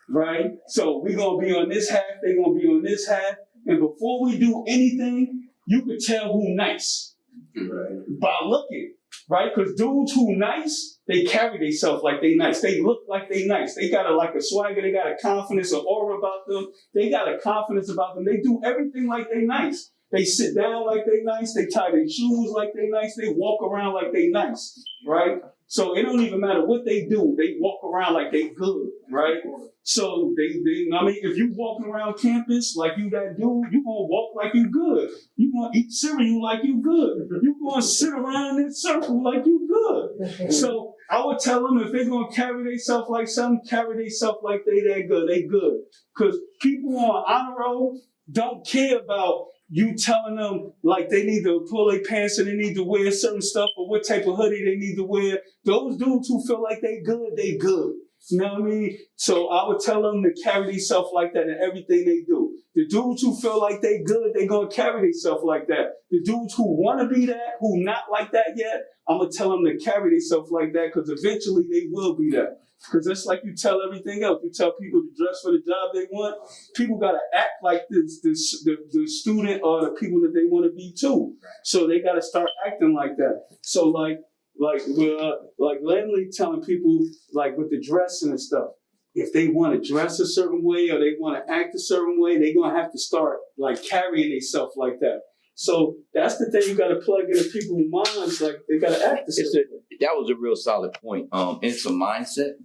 Speaker 6: right? So we gonna be on this half, they gonna be on this half, and before we do anything, you can tell who nice by looking. Right? Because dudes who nice, they carry themselves like they nice. They look like they nice. They got a swagger. They got a confidence, an aura about them. They got a confidence about them. They do everything like they nice. They sit down like they nice. They tie their shoes like they nice. They walk around like they nice. Right? So it don't even matter what they do. They walk around like they good. Right? So I mean, if you walking around campus like you that dude, you gonna walk like you good. You gonna eat cereal like you good. You gonna sit around in a circle like you good. So I would tell them if they're gonna carry themselves like something, carry themselves like they good. They good. Because people on honor roll don't care about you telling them like they need to pull their pants and they need to wear certain stuff or what type of hoodie they need to wear. Those dudes who feel like they good, they good. You know what I mean? So I would tell them to carry themselves like that in everything they do. The dudes who feel like they good, they gonna carry themselves like that. The dudes who wanna be that, who not like that yet, I'm gonna tell them to carry themselves like that because eventually they will be that. Because it's like you tell everything else. You tell people to dress for the job they want. People gotta act like the student or the people that they want to be too. So they gotta start acting like that. So like Lamy telling people like with the dressing and stuff, if they want to dress a certain way or they want to act a certain way, they're gonna have to start like carrying themselves like that. So that's the thing you gotta plug into people's minds, like they gotta act the same way.
Speaker 11: That was a real solid point. It's a mindset.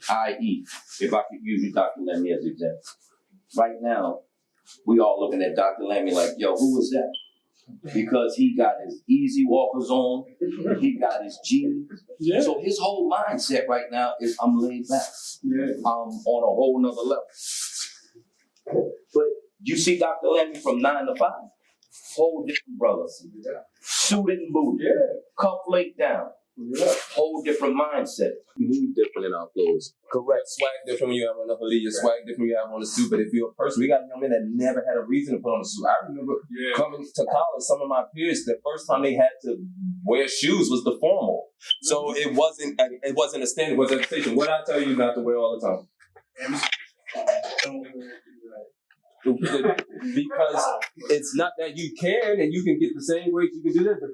Speaker 11: I.e., if I could use Dr. Lamy as an example. Right now, we all looking at Dr. Lamy like, yo, who was that? Because he got his easy walkers on, he got his jeans. Yeah. So his whole mindset right now is I'm laid back. Yeah. I'm on a whole nother level. But you see Dr. Lamy from 9 to 5, whole different brothers. Suited and booted, cuff laid down.
Speaker 8: Whole different mindset.
Speaker 2: Move different in our clothes.
Speaker 8: Correct.
Speaker 2: Swag different when you have on a hoodie, your swag different when you have on a suit. But if you're a person, we got young men that never had a reason to put on a suit. I remember coming to college, some of my peers, the first time they had to wear shoes was the formal. So it wasn't a standard, it was an expectation. What I tell you not to wear all the time? Because it's not that you can and you can get the same grades, you can do that, but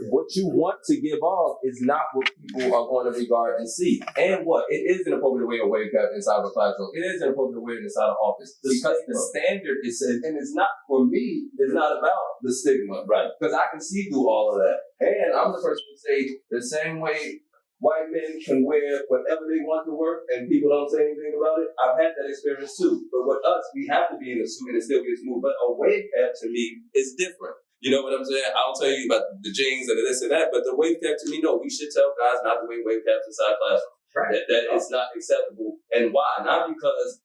Speaker 2: what you want to give off is not what people are going to regard and see. And what? It is inappropriate to wear a wave cap inside of a classroom. It is inappropriate to wear it inside an office. Because the standard is, and it's not, for me, it's not about the stigma.
Speaker 8: Right.
Speaker 2: Because I can see through all of that. And I'm the person to say the same way white men can wear whatever they want to wear and people don't say anything about it. I've had that experience too. But with us, we have to be in a suit and it still gets moved. But a wave cap to me is different. You know what I'm saying? I'll tell you about the jeans and this and that, but the wave cap to me, no, we should tell guys not to wear wave caps inside classrooms. Right. That is not acceptable. And why? Not because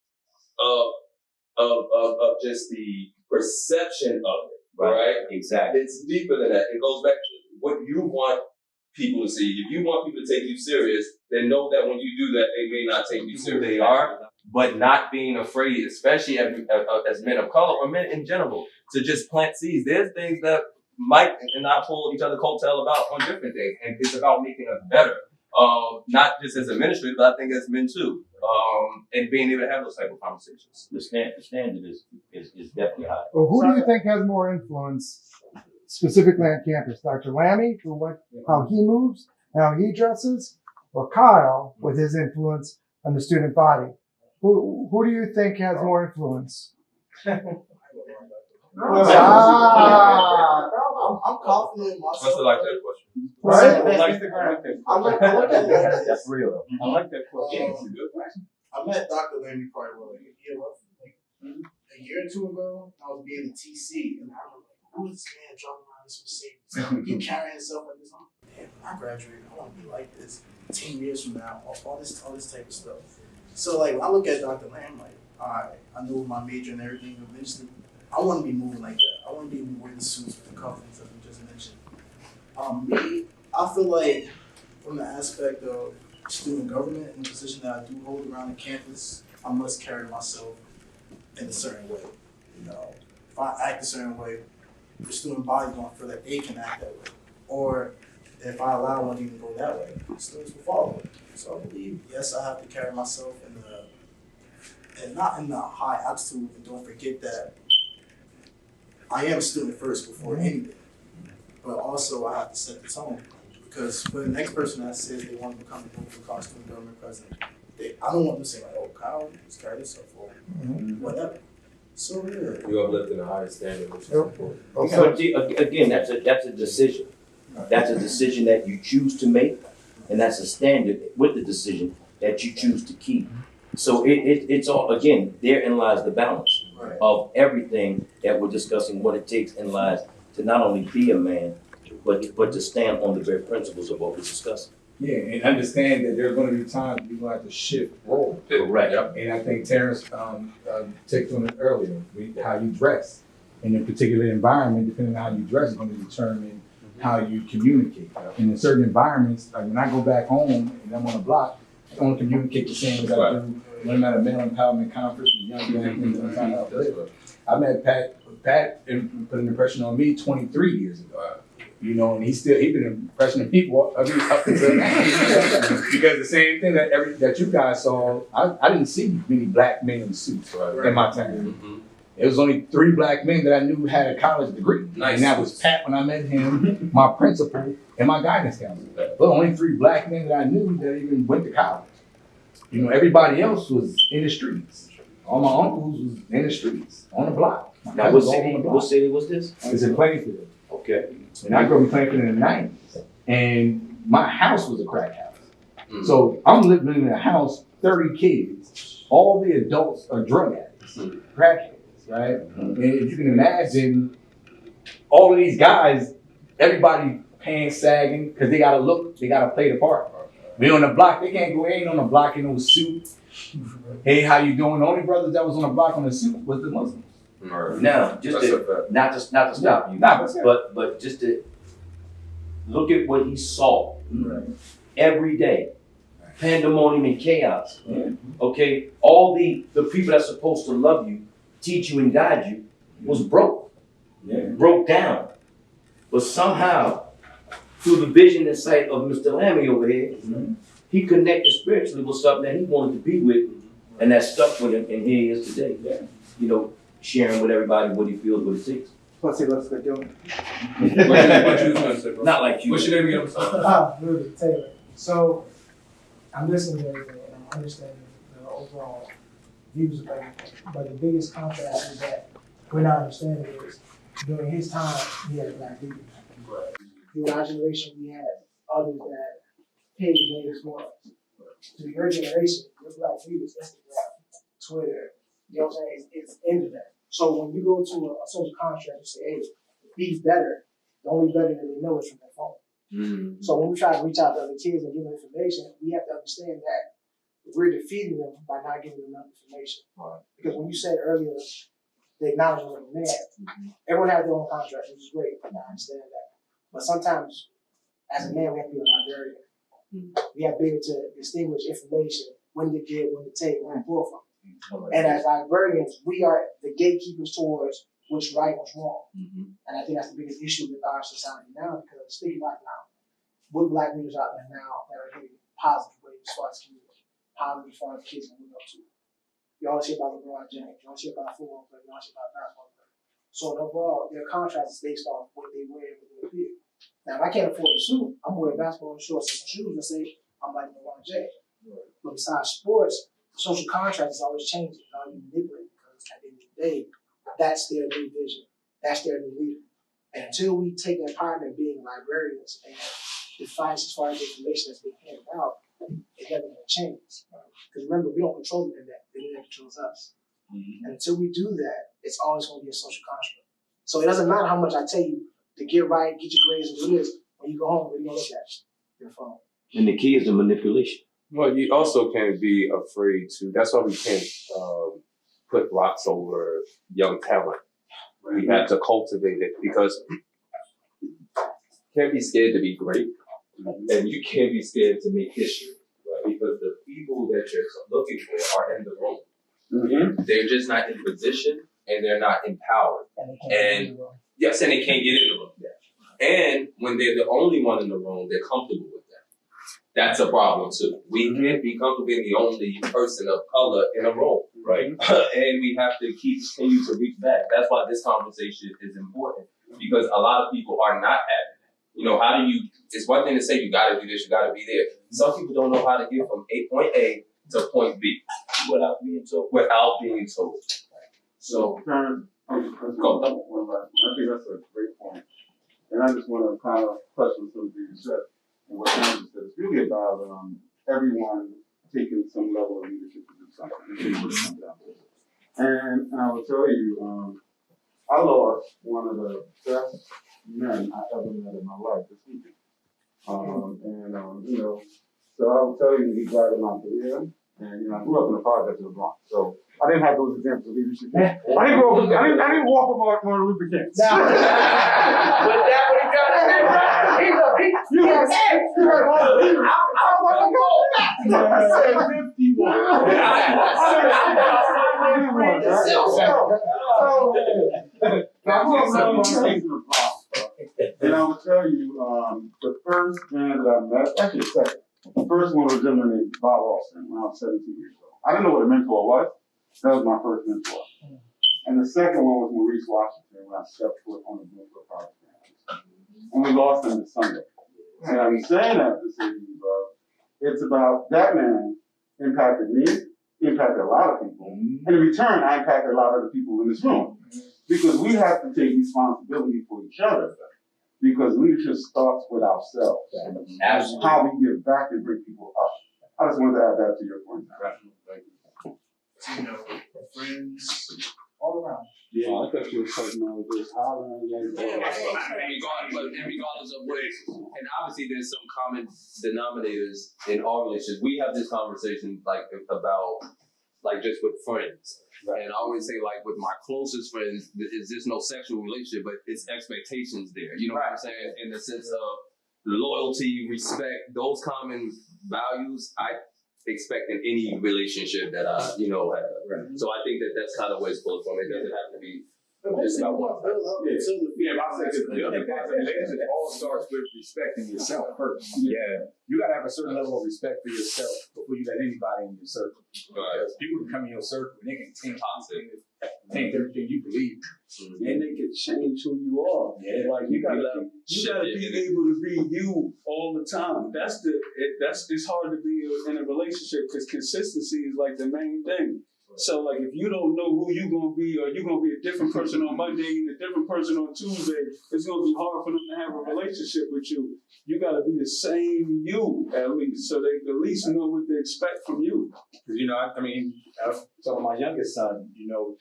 Speaker 2: of just the perception of it. Right?
Speaker 8: Exactly.
Speaker 2: It's deeper than that. It goes back to what you want people to see. If you want people to take you serious, then know that when you do that, they may not take you serious.
Speaker 11: They are, but not being afraid, especially as men of color or men in general, to just plant seeds. There's things that Mike and I pull each other coattail about on different things, and it's about making us better. Not just as administrators, but I think as men too. And being able to have those type of conversations.
Speaker 8: The standard is definitely high.
Speaker 7: Well, who do you think has more influence specifically on campus? Dr. Lamy, for how he moves, how he dresses, or Kyle with his influence on the student body? Who do you think has more influence?
Speaker 3: I'm confident in myself.
Speaker 2: I still like that question.
Speaker 7: Right?
Speaker 8: That's real.
Speaker 12: I like that question.
Speaker 3: It's a good question. I met Dr. Lamy probably a year or two ago. I was being the TC, and I was like, who is this man driving around this Mercedes? He carrying himself like this. Damn, when I graduate, I want to be like this 10 years from now, all this type of stuff. So like when I look at Dr. Lamb, like, I know my major and everything eventually. I want to be moving like that. I want to be wearing the suits with the cufflinks that we just mentioned. Me, I feel like from the aspect of student government and the position that I do hold around the campus, I must carry myself in a certain way. You know, if I act a certain way, the student body going to feel that they can act that way. Or if I allow one to even go that way, the students will follow it. So I believe, yes, I have to carry myself and not in the high altitude, and don't forget that I am a student first before anything. But also I have to set the tone. Because for the next person that says they want to become a Bloomfield College student government president, I don't want them to say like, oh, Kyle, just carry yourself or whatever. So yeah.
Speaker 2: You're uplifting a higher standard, which is important.
Speaker 8: So again, that's a decision. That's a decision that you choose to make, and that's a standard with the decision that you choose to keep. So it's all, again, therein lies the balance of everything that we're discussing, what it takes in lies to not only be a man, but to stand on the very principles of what we're discussing.
Speaker 12: Yeah, and understand that there are going to be times you're going to have to shift roles.
Speaker 8: Correct.
Speaker 12: And I think Terrance touched on it earlier, how you dress in a particular environment, depending on how you dress, is going to determine how you communicate. In certain environments, like when I go back home and I'm on a block, I don't communicate the same as I do when I'm at a male empowerment conference with young black men and trying to uplift. I met Pat put an impression on me 23 years ago. You know, and he's been impressing people up until now. Because the same thing that you guys saw, I didn't see many black men in suits in my time. It was only 3 black men that I knew had a college degree.
Speaker 2: Nice.
Speaker 12: And that was Pat when I met him, my principal, and my guidance counselor. But only 3 black men that I knew that even went to college. You know, everybody else was in the streets. All my uncles was in the streets, on the block.
Speaker 8: Now, what city was this?
Speaker 12: It's in Plainfield.
Speaker 8: Okay.
Speaker 12: And I grew up in Plainfield in the 90s. And my house was a crack house. So I'm living in a house, 30 kids. All the adults are drug addicts, crackheads, right? And if you can imagine, all of these guys, everybody pants sagging because they got to play the part. They on the block, they can't go in on the block in no suit. Hey, how you doing? The only brothers that was on the block on the suit was the Muslims.
Speaker 8: Now, just to, not to stop you, but just to
Speaker 11: Look at what he saw every day. Pandemonium and chaos. Okay? All the people that's supposed to love you, teach you and guide you was broke. Broke down. But somehow, through the vision and sight of Mr. Lamy over here, he connected spiritually with something that he wanted to be with, and that stuck with him, and here he is today. You know, sharing with everybody what he feels, what it takes.
Speaker 7: Plus, he looks good doing
Speaker 11: it. Not like you.
Speaker 2: What's your name again?
Speaker 10: Really, Taylor. So, I'm listening to everything, and I'm understanding the overall views of everything. But the biggest contrast is that we're not understanding is, during his time, he had black leaders. Through our generation, we had others that paved natives more. To your generation, your black leaders, Instagram, Twitter, you know what I'm saying, it's internet. So when you go to a social contract and say, hey, be better, the only better that they know is from their phone. So when we try to reach out to other kids and give them information, we have to understand that we're defeating them by not giving them enough information. Because when you said earlier, the acknowledgement of a man, everyone has their own contract, which is great, and I understand that. But sometimes, as a man, we have to be a librarian. We have to be able to distinguish information, when to give, when to take, when to pull from. And as librarians, we are the gatekeepers towards what's right, what's wrong. And I think that's the biggest issue with our society now, because think about now, what black leaders out there now that are hitting positive ways as far as community, positive as far as kids can look up to. You always hear about LeBron James, you always hear about a football player, you always hear about a basketball player. So overall, their contract is based off what they wear and what they appear. Now, if I can't afford a suit, I'm wearing basketball shorts and some shoes and say I'm like LeBron James. But besides sports, social contract is always changing, it's always manipulated, because at the end of the day, that's their new vision, that's their new leader. And until we take that part of being librarians and defiance as far as the information that's being handed out, it's never going to change. Because remember, we don't control the internet, the internet controls us. And until we do that, it's always going to be a social construct. So it doesn't matter how much I tell you to get right, get your grades, and do this. When you go home, what are you going to look at? Your phone.
Speaker 11: And the key is the manipulation.
Speaker 13: Well, you also can't be afraid to. That's why we can't put rocks over young talent. We have to cultivate it, because you can't be scared to be great, and you can't be scared to make history, right? Because the people that you're looking for are in the room. They're just not in position, and they're not empowered. And yes, and they can't get in the room. And when they're the only one in the room, they're comfortable with that. That's a problem too. We can't be comfortable being the only person of color in a room, right? And we have to continue to reach back. That's why this conversation is important, because a lot of people are not having it. You know, how do you, it's one thing to say you gotta do this, you gotta be there. Some people don't know how to get from point A to point B without being told. So,
Speaker 4: Terrance, I think that's a great point. And I just want to kind of touch on some of the things you said. And what Terrance said, it's really about everyone taking some level of leadership to do something. And I will tell you, I lost one of the best men I ever met in my life this weekend. You know, so I will tell you, he guided my career. And, you know, I grew up in the projects of the Bronx. So I didn't have those examples of leadership. I didn't walk with Martin Luther King.
Speaker 11: But that's what he trying to say, right? You
Speaker 4: I said 51. And I will tell you, the first man that I met, actually the second. The first one was a gentleman named Bob Austin when I was 17 years old. I didn't know what a mentor was. That was my first mentor. And the second one was Maurice Washington when I stepped foot on the Bloomfield College campus. And we lost him this Sunday. And I'm saying that to say to you, bro, it's about that man impacted me, impacted a lot of people. And in return, I impacted a lot of the people in this room. Because we have to take responsibility for each other. Because leadership starts with ourselves. Absolutely. How we give back and bring people up. I just wanted to add that to your point.
Speaker 3: You know, friends all around.
Speaker 4: Yeah, I thought you were talking about this hollering.
Speaker 2: regardless of what, and obviously there's some common denominators in our relationships. We have this conversation like about like just with friends. Right. And I always say, like, with my closest friends, is there's no sexual relationship, but it's expectations there. You know what I'm saying? In the sense of, loyalty, respect, those common values, I expect in any relationship that I, you know, have.
Speaker 5: Right.
Speaker 2: So I think that that's kind of where it's pulled from. It doesn't have to be
Speaker 9: But
Speaker 2: just about one.
Speaker 5: Yeah, but I say the other part of the relationship all starts with respecting yourself first. Yeah, you gotta have a certain level of respect for yourself before you let anybody in your circle. Because people can come in your circle and they can taint everything you believe.
Speaker 6: And they can change who you are.
Speaker 5: Yeah.
Speaker 6: Like you gotta be able to be you all the time. It's hard to be in a relationship because consistency is like the main thing. So like if you don't know who you're gonna be, or you're gonna be a different person on Monday and a different person on Tuesday, it's gonna be hard for them to have a relationship with you. You gotta be the same you at least, so they at least know what to expect from you.
Speaker 5: Because you know, I mean, I was talking to my youngest son. You know,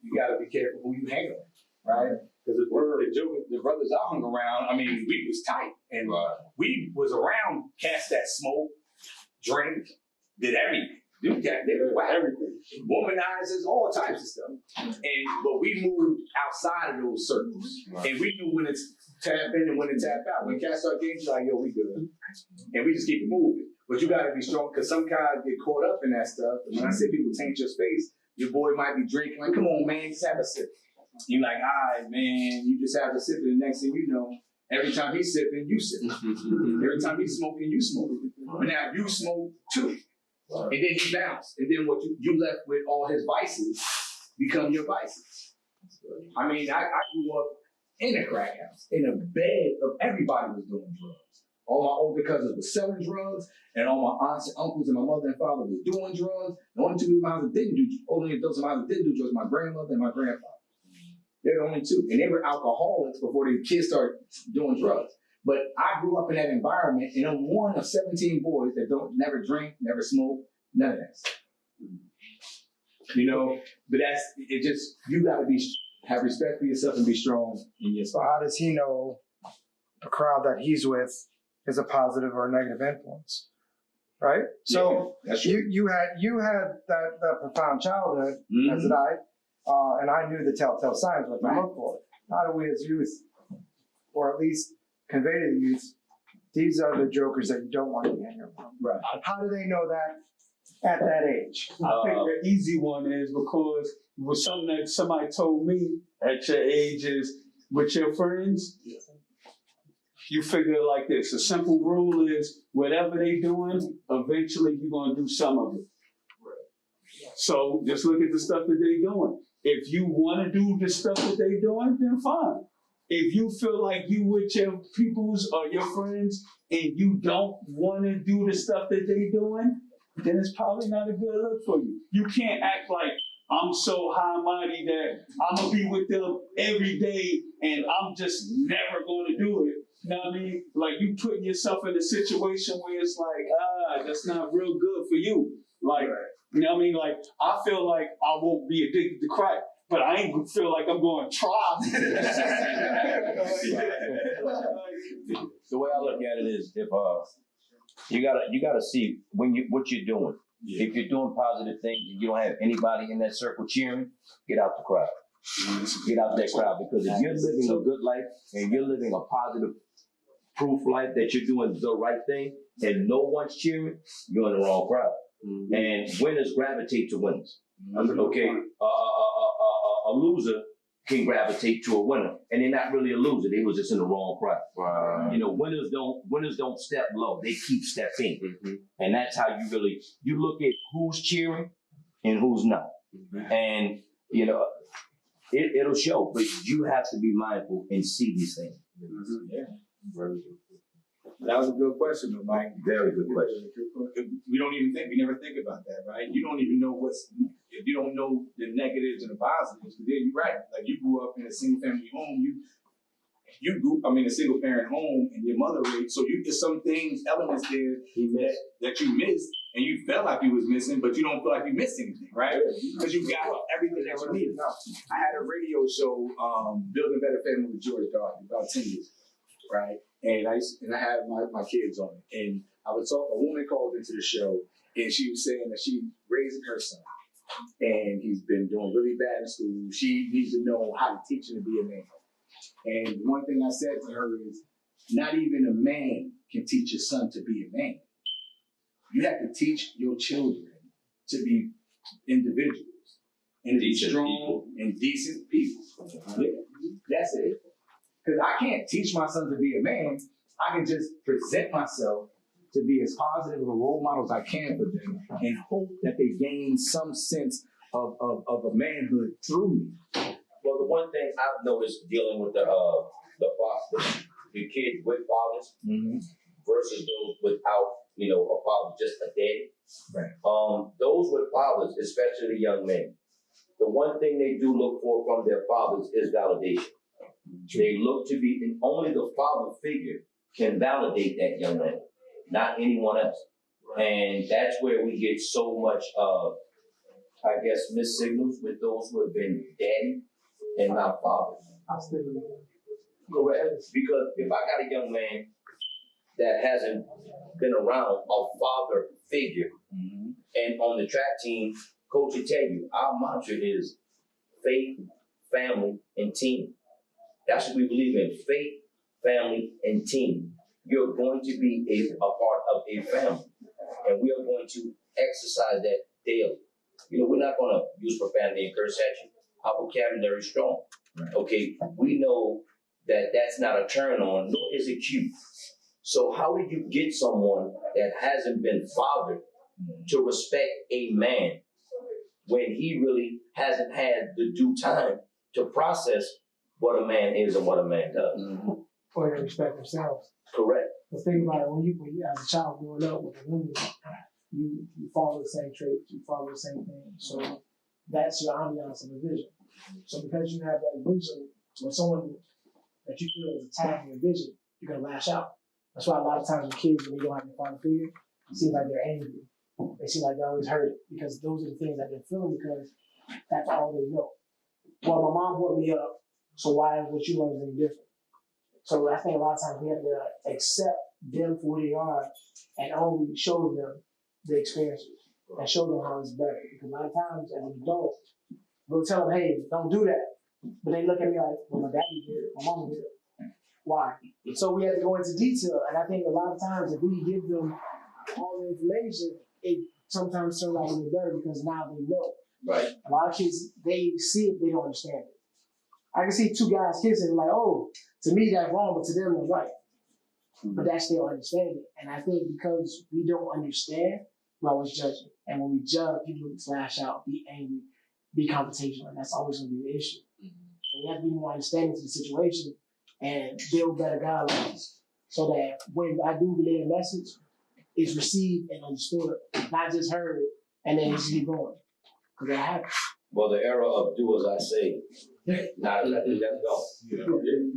Speaker 5: you gotta be careful who you hang with, right? Because the brothers I hung around, I mean, we was tight, and we was around cats that smoke, drink, did everything. They were everything. Womanizers, all types of stuff. But we moved outside of those circles. And we knew when to tap in and when to tap out. When cats start getting, you're like, yo, we good. And we just keep it moving. But you gotta be strong, because some guys get caught up in that stuff. And when I say people taint your space, your boy might be drinking, like, come on, man, just have a sip. You're like, all right, man, you just have a sip, and the next thing you know, every time he's sipping, you sip. Every time he's smoking, you smoke. But now you smoke too. And then he bounced. And then what you left with all his vices become your vices. I mean, I grew up in a crack house, in a bed of everybody was doing drugs. All my older cousins were selling drugs, and all my aunts and uncles and my mother and father was doing drugs. The only two people that didn't do only adults in my house that didn't do drugs, my grandmother and my grandfather. They're the only two. And they were alcoholics before the kids started doing drugs. But I grew up in that environment, and I'm one of 17 boys that never drink, never smoke, none of that stuff. You know, but you gotta have respect for yourself and be strong in your spot.
Speaker 7: How does he know the crowd that he's with is a positive or a negative influence? Right? So you had that profound childhood, as did I, and I knew the telltale signs, what to look for. How do we as youth, or at least convey to the youth, these are the jokers that you don't want to be hanging around.
Speaker 5: Right.
Speaker 7: How do they know that at that age?
Speaker 6: I think the easy one is because it was something that somebody told me at your age is with your friends, you figure it like this. A simple rule is whatever they doing, eventually you're going to do some of it. So just look at the stuff that they doing. If you want to do the stuff that they doing, then fine. If you feel like you with your peoples or your friends and you don't want to do the stuff that they doing, then it's probably not a good look for you. You can't act like I'm so high-minded that I'm going to be with them every day and I'm just never going to do it. You know what I mean? Like you putting yourself in a situation where it's like, that's not real good for you. Like, you know what I mean? Like, I feel like I won't be addicted to crack, but I ain't feel like I'm going to try.
Speaker 8: The way I look at it is, if you gotta see what you're doing. Yeah. If you're doing positive things and you don't have anybody in that circle cheering, get out the crowd. Get out that crowd, because if you're living a good life and you're living a positive proof life that you're doing the right thing and no one's cheering, you're in the wrong crowd. Mm-hmm. And winners gravitate to winners. Okay, a loser can gravitate to a winner, and they're not really a loser. They was just in the wrong crowd. Wow. You know, winners don't step low. They keep stepping, and that's how you look at who's cheering and who's not, and you know it'll show. But you have to be mindful and see these things.
Speaker 5: Yeah. That was a good question, though, Mike.
Speaker 8: Very good question.
Speaker 5: We never think about that, right? You don't even know if you don't know the negatives and the positives, because you're right. Like you grew up in a single family home, you grew up in a single parent home, and your mother raised, so there's some elements there that you missed, and you felt like you was missing, but you don't feel like you missed anything, right? Because you got everything that you needed. I had a radio show, Building a Better Family with George Darby, about 10 years ago, right? And I had my kids on it, and a woman called into the show, and she was saying that she's raising her son, and he's been doing really bad in school. She needs to know how to teach him to be a man. And one thing I said to her is,
Speaker 12: not even a man can teach your son to be a man. You have to teach your children to be individuals and to be
Speaker 2: Decent
Speaker 12: strong
Speaker 2: people.
Speaker 12: and decent people. Yeah, that's it. Because I can't teach my son to be a man. I can just present myself to be as positive of a role model as I can for them and hope that they gain some sense of a manhood through me.
Speaker 11: Well, the one thing I've noticed dealing with the kids with fathers versus those without, a father, just a daddy.
Speaker 12: Right.
Speaker 11: Those with fathers, especially the young men, the one thing they do look for from their fathers is validation. They look to be, and only the father figure can validate that young man, not anyone else. And that's where we get so much, missed signals with those who have been daddy and not fathers. Correct. Because if I got a young man that hasn't been around a father figure, and on the track team, coach will tell you, our mantra is faith, family, and team. That's what we believe in, faith, family, and team. You're going to be a part of a family, and we are going to exercise that daily. We're not going to use profanity and curse at you. Our vocabulary is strong. Okay, we know that that's not a turn on, nor is it cute. So how do you get someone that hasn't been fathered to respect a man when he really hasn't had the due time to process what a man is and what a man does?
Speaker 10: Or they respect themselves.
Speaker 11: Correct.
Speaker 10: But think about it, when you as a child growing up with a woman, you follow the same traits, you follow the same thing. So that's your ambiance of a vision. So because you have that vision, when someone that you feel is attacking your vision, you're gonna lash out. That's why a lot of times with kids, when they don't have a father figure, it seems like they're angry. They seem like they're always hurt because those are the things that they're feeling because that's all they know. Well, my mom brought me up, so why is what you learn anything different? So I think a lot of times we have to accept them for who they are and only show them the experiences and show them how it's better. Because a lot of times as an adult, we'll tell them, hey, don't do that. But they look at me like, well, my daddy did it, my mama did it. Why? So we have to go into detail. And I think a lot of times if we give them all the information, it sometimes turns out a little better because now they know.
Speaker 11: Right.
Speaker 10: A lot of kids, they see it, they don't understand it. I can see two guys kissing, like, oh, to me that's wrong, but to them it's right. But that's their understanding. And I think because we don't understand, we're always judging. And when we judge, people slash out, be angry, be confrontational, and that's always going to be the issue. So we have to be more understanding to the situation and build better guidelines so that when I do relay a message, it's received and understood, not just heard and then just keep going. Because that happens.
Speaker 11: Well, the era of do as I say, that's gone.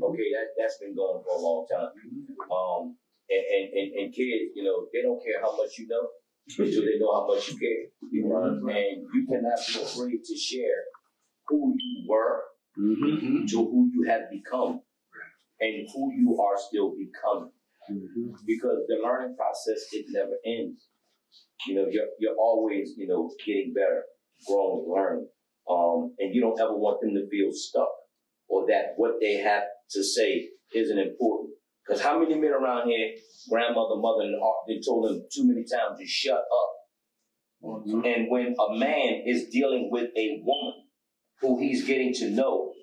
Speaker 11: Okay, that's been going for a long time. And kids, they don't care how much you know until they know how much you care. And you cannot be afraid to share who you were to who you have become and who you are still becoming. Because the learning process, it never ends. You're always, getting better, growing, learning. And you don't ever want them to feel stuck or that what they have to say isn't important. Because how many men around here, grandmother, mother, and they told them too many times to shut up. And when a man is dealing with a woman who he's getting to know,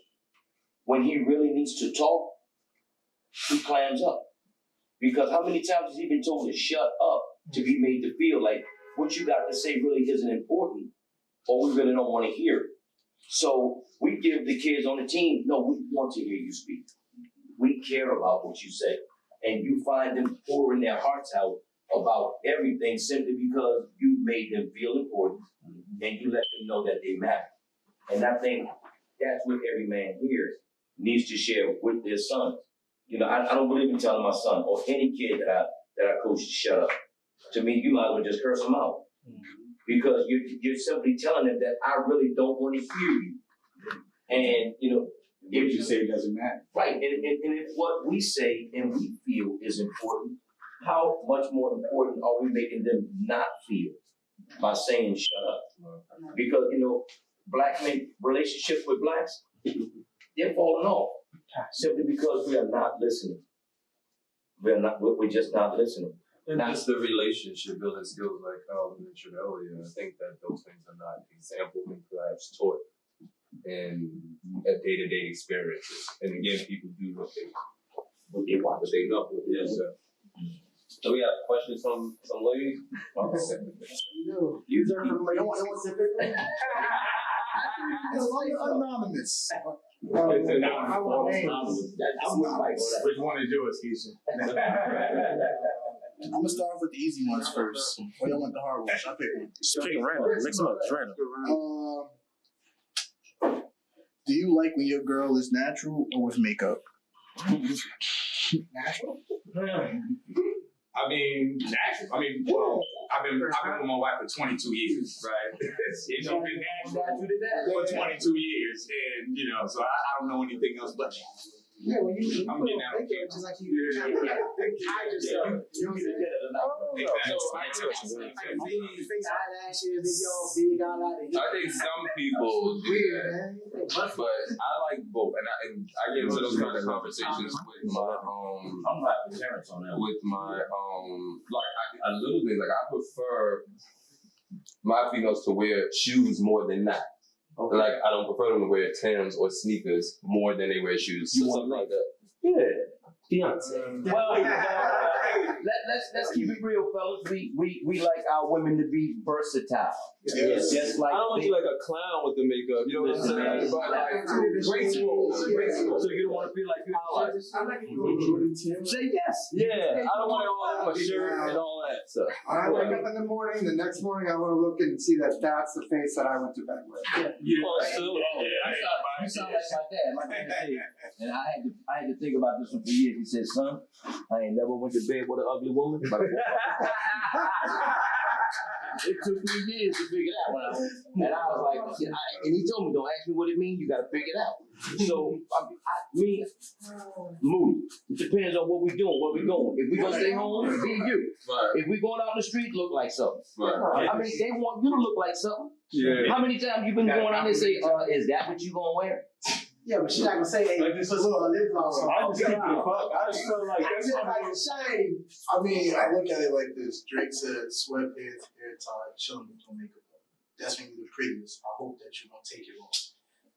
Speaker 11: when he really needs to talk, he clams up. Because how many times has he been told to shut up to be made to feel like what you got to say really isn't important or we really don't want to hear it? So we give the kids on the team, no, we want to hear you speak. We care about what you say. And you find them pouring their hearts out about everything simply because you made them feel important and you let them know that they matter. And I think that's what every man here needs to share with their sons. I don't believe in telling my son or any kid that I coach to shut up. To me, you might as well just curse them out. Because you're simply telling them that I really don't want to hear you. And,
Speaker 12: what you say doesn't matter.
Speaker 11: Right. And if what we say and we feel is important, how much more important are we making them not feel by saying shut up? Because, black men, relationships with blacks, they're falling off simply because we are not listening. we're just not listening.
Speaker 2: And just the relationship building skills, like you mentioned earlier. I think that those things are not exampled and perhaps taught in day-to-day experiences. And again, people do what they know. Yes, sir. So we have questions from some ladies.
Speaker 3: User from ladies. No one said it. Anonymous.
Speaker 5: It's anonymous. Which one is yours, Keisha?
Speaker 3: I'm gonna start off with the easy ones first. Or y'all want the hard ones? I'll pick one.
Speaker 14: Straight random. Mix them up. It's random.
Speaker 3: Do you like when your girl is natural or with makeup?
Speaker 10: Natural?
Speaker 5: I mean, natural. I mean, well, I've been with my wife for 22 years, right? It's been natural for 22 years, and so I don't know anything else but that.
Speaker 10: Yeah, when you
Speaker 5: I'm getting out of here.
Speaker 10: just like you hide yourself. You don't get it.
Speaker 2: I think some people do that, but I like both, and I get into those kind of conversations with my
Speaker 11: I'm not with Terrance on that.
Speaker 2: with my a little bit like I prefer my females to wear shoes more than not. Okay. Like I don't prefer them to wear Timbs or sneakers more than they wear shoes. So something like that.
Speaker 11: Yeah, Beyonce. Well, let's keep it real, fellas. We like our women to be versatile.
Speaker 2: Yes.
Speaker 11: Just like
Speaker 2: I don't want you like a clown with the makeup. You know what I'm saying? But like graceful. So you don't want to feel like you're
Speaker 11: say yes.
Speaker 2: Yeah, I don't want it all over my shirt and all that stuff.
Speaker 7: When I wake up in the morning, the next morning I want to look and see that that's the face that I went to bed with.
Speaker 11: You sound like my dad. My dad said, and I had to think about this one for years. He said, "Son, I ain't never went to bed with an ugly woman." But it took me years to figure that one out. And I was like, and he told me, "Don't ask me what it means. You got to figure it out." So, me, Moody. It depends on what we're doing, where we're going. If we gonna stay home, be you. Right. If we going out in the street, look like something. Right. I mean, they want you to look like something. Yeah. How many times you been going out and say, "Is that what you gonna wear?"
Speaker 10: Yeah, but she's not gonna say, "Hey,
Speaker 3: like
Speaker 10: this is a lip gloss."
Speaker 3: I just keep it a buck. I just feel like that's
Speaker 10: shame.
Speaker 3: I mean, I look at it like this. Drake said, "Sweatpants, hair tied, chilling with no makeup on. That's when you're the prettiest. I hope that you don't take it wrong."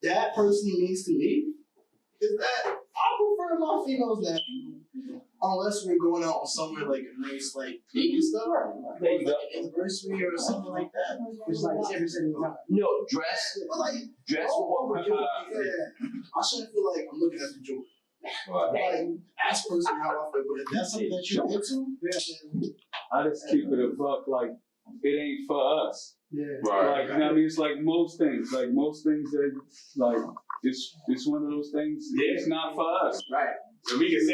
Speaker 3: That personally means to me is that I prefer my females natural, unless we're going out on somewhere like a nice like pink stuff,
Speaker 11: there you go,
Speaker 3: anniversary or something like that.
Speaker 10: It's like 10% of the time.
Speaker 11: No, dress for what we're doing.
Speaker 3: Yeah, I shouldn't feel like I'm looking at the Jordan. Like, that's personally how I feel. But if that's something that you're into, then
Speaker 6: I just keep it a buck. Like it ain't for us.
Speaker 10: Yeah.
Speaker 6: Right. Like I mean, it's like most things. Like most things that like it's one of those things. Yeah. It's not for us.
Speaker 5: Right. So we can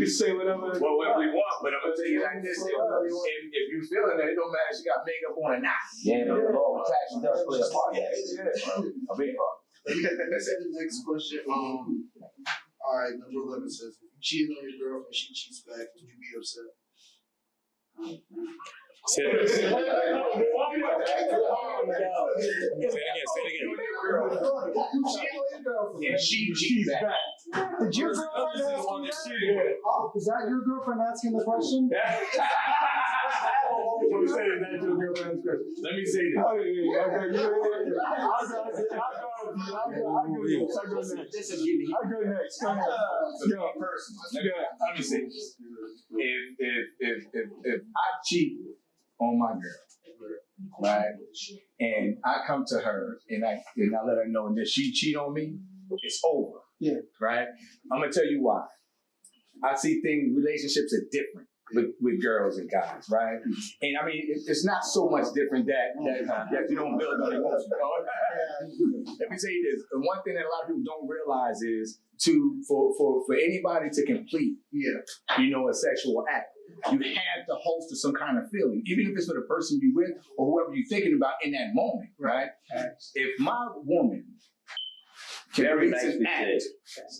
Speaker 5: say whatever we want, but I'm gonna tell you like this: if you feeling that, it don't matter if she got makeup on or not.
Speaker 11: Yeah, the law of attraction does play a part. A big part.
Speaker 3: Let's say the next question. All right, number 11 says, if you cheated on your girlfriend, she cheats back, would you be upset?
Speaker 14: Say it again.
Speaker 5: And she cheats back.
Speaker 7: Did your girlfriend ask you that? Is that your girlfriend asking the question?
Speaker 5: Let me say this.
Speaker 6: I'll go next.
Speaker 5: Let me say this. If I cheat on my girl, right, and I come to her and I let her know that she cheat on me, it's over.
Speaker 7: Yeah.
Speaker 5: Right? I'm gonna tell you why. I see relationships are different with girls and guys, right? And I mean, it's not so much different that you don't build on emotions. Let me tell you this: the one thing that a lot of people don't realize is for anybody to complete, a sexual act, you have to host some kind of feeling, even if it's for the person you with or whoever you're thinking about in that moment, right? If my woman can reach an act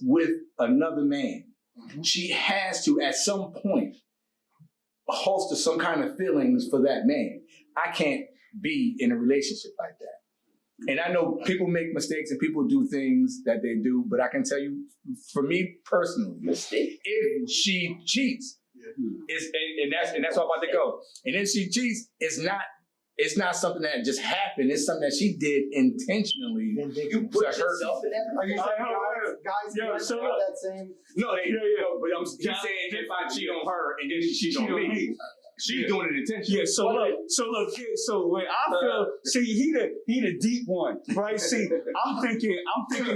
Speaker 5: with another man, she has to, at some point, host some kind of feelings for that man. I can't be in a relationship like that. And I know people make mistakes and people do things that they do, but I can tell you, for me personally, if she cheats, And that's where I'm about to go. And then she cheats. It's not something that just happened. It's something that she did intentionally.
Speaker 11: You put yourself in that.
Speaker 7: Are you saying guys have that same?
Speaker 5: No, but he's saying if I cheat on her and then she cheats on me, she's doing it intentionally.
Speaker 6: Yeah, so when I feel, see, he the deep one, right? See, I'm thinking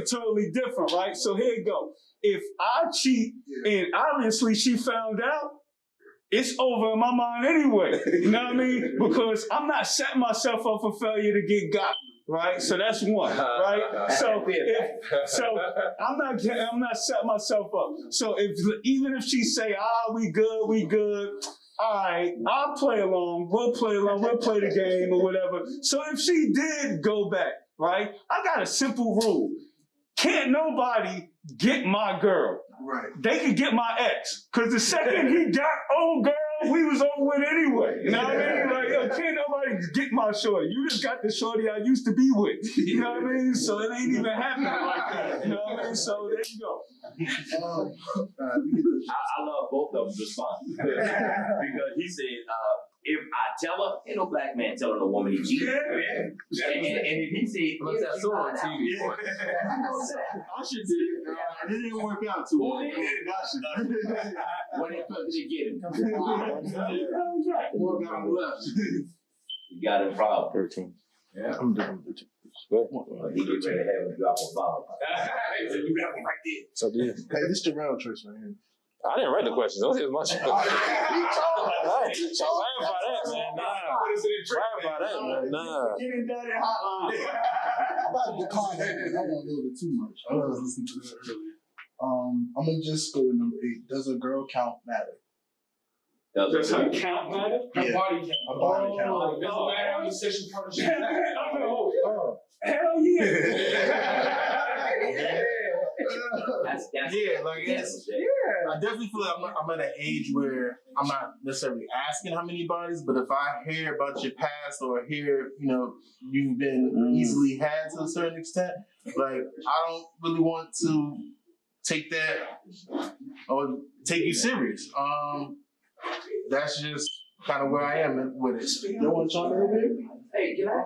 Speaker 6: totally different, right? So here you go. If I cheat and obviously she found out, it's over in my mind anyway. You know what I mean? Because I'm not setting myself up for failure to get got. Right, so that's one. Right, so I'm not setting myself up. So even if she say, we good. All right, I'll play along. We'll play the game or whatever. So if she did go back, right, I got a simple rule. Can't nobody get my girl.
Speaker 3: Right.
Speaker 6: They can get my ex. Because the second he got old girl, we was over with anyway. You know what I mean? Like, yo, can't nobody get my shorty. You just got the shorty I used to be with. You know what I mean? So it ain't even happening like that. You know what I mean? So there you go.
Speaker 11: I love both of them responses. Because he said, if I tell her, ain't no black man telling a woman he cheated. And if he said,
Speaker 3: Plus that's so on TV. I should do it. It didn't work out too well.
Speaker 11: When they put to get him.
Speaker 3: One guy left.
Speaker 11: You got a problem.
Speaker 14: 13.
Speaker 3: Yeah.
Speaker 14: I'm doing 13.
Speaker 11: He get ready to have him drop a bomb.
Speaker 12: Do that one right there.
Speaker 14: So yeah.
Speaker 3: Hey, this is the round choice right here.
Speaker 14: I didn't write the questions. Those are my shit. Why about that, man? Nah.
Speaker 7: Getting daddy hotline.
Speaker 3: I'm about to decline that. I don't want a little bit too much. I was listening to that earlier. I'm gonna just go with number 8. Does a girl count matter?
Speaker 6: Does her count matter?
Speaker 3: Yeah.
Speaker 10: Body count.
Speaker 3: A body count.
Speaker 10: Doesn't matter how many sexual partners you have.
Speaker 6: Hell yeah.
Speaker 11: That's
Speaker 3: Yeah, like it's, I definitely feel like I'm at an age where I'm not necessarily asking how many bodies, but if I hear about your past or hear, you've been easily had to a certain extent, like I don't really want to take that or take you serious. That's just kind of where I am with it. You want to chime in a bit?
Speaker 11: Hey, can I add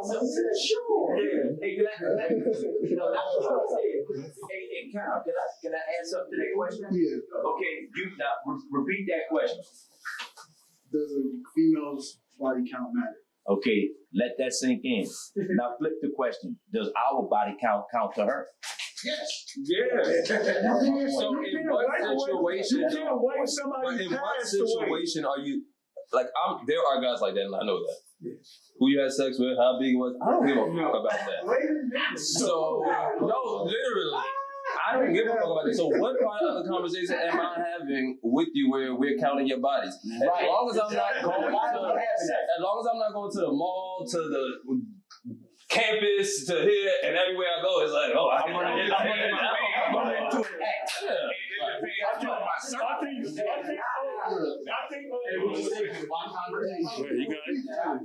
Speaker 11: something to that? Sure. Yeah. Hey, can I that's what I said. Hey, Kyle, can I add something to that question?
Speaker 3: Yeah.
Speaker 11: Okay, you now repeat that question.
Speaker 3: Does a female's body count matter?
Speaker 8: Okay, let that sink in. Now flip the question. Does our body count to her?
Speaker 3: Yes.
Speaker 6: Yeah.
Speaker 2: So in what situation are you like? There are guys like that, and I know that. Who you had sex with, how big it was, I don't give a fuck about that. So no, literally, I don't give a fuck about that. So what part of the conversation am I having with you where we're counting your bodies? As long as I'm not going to the mall, to the campus, to here, and everywhere I go, it's like, I'm running into an act.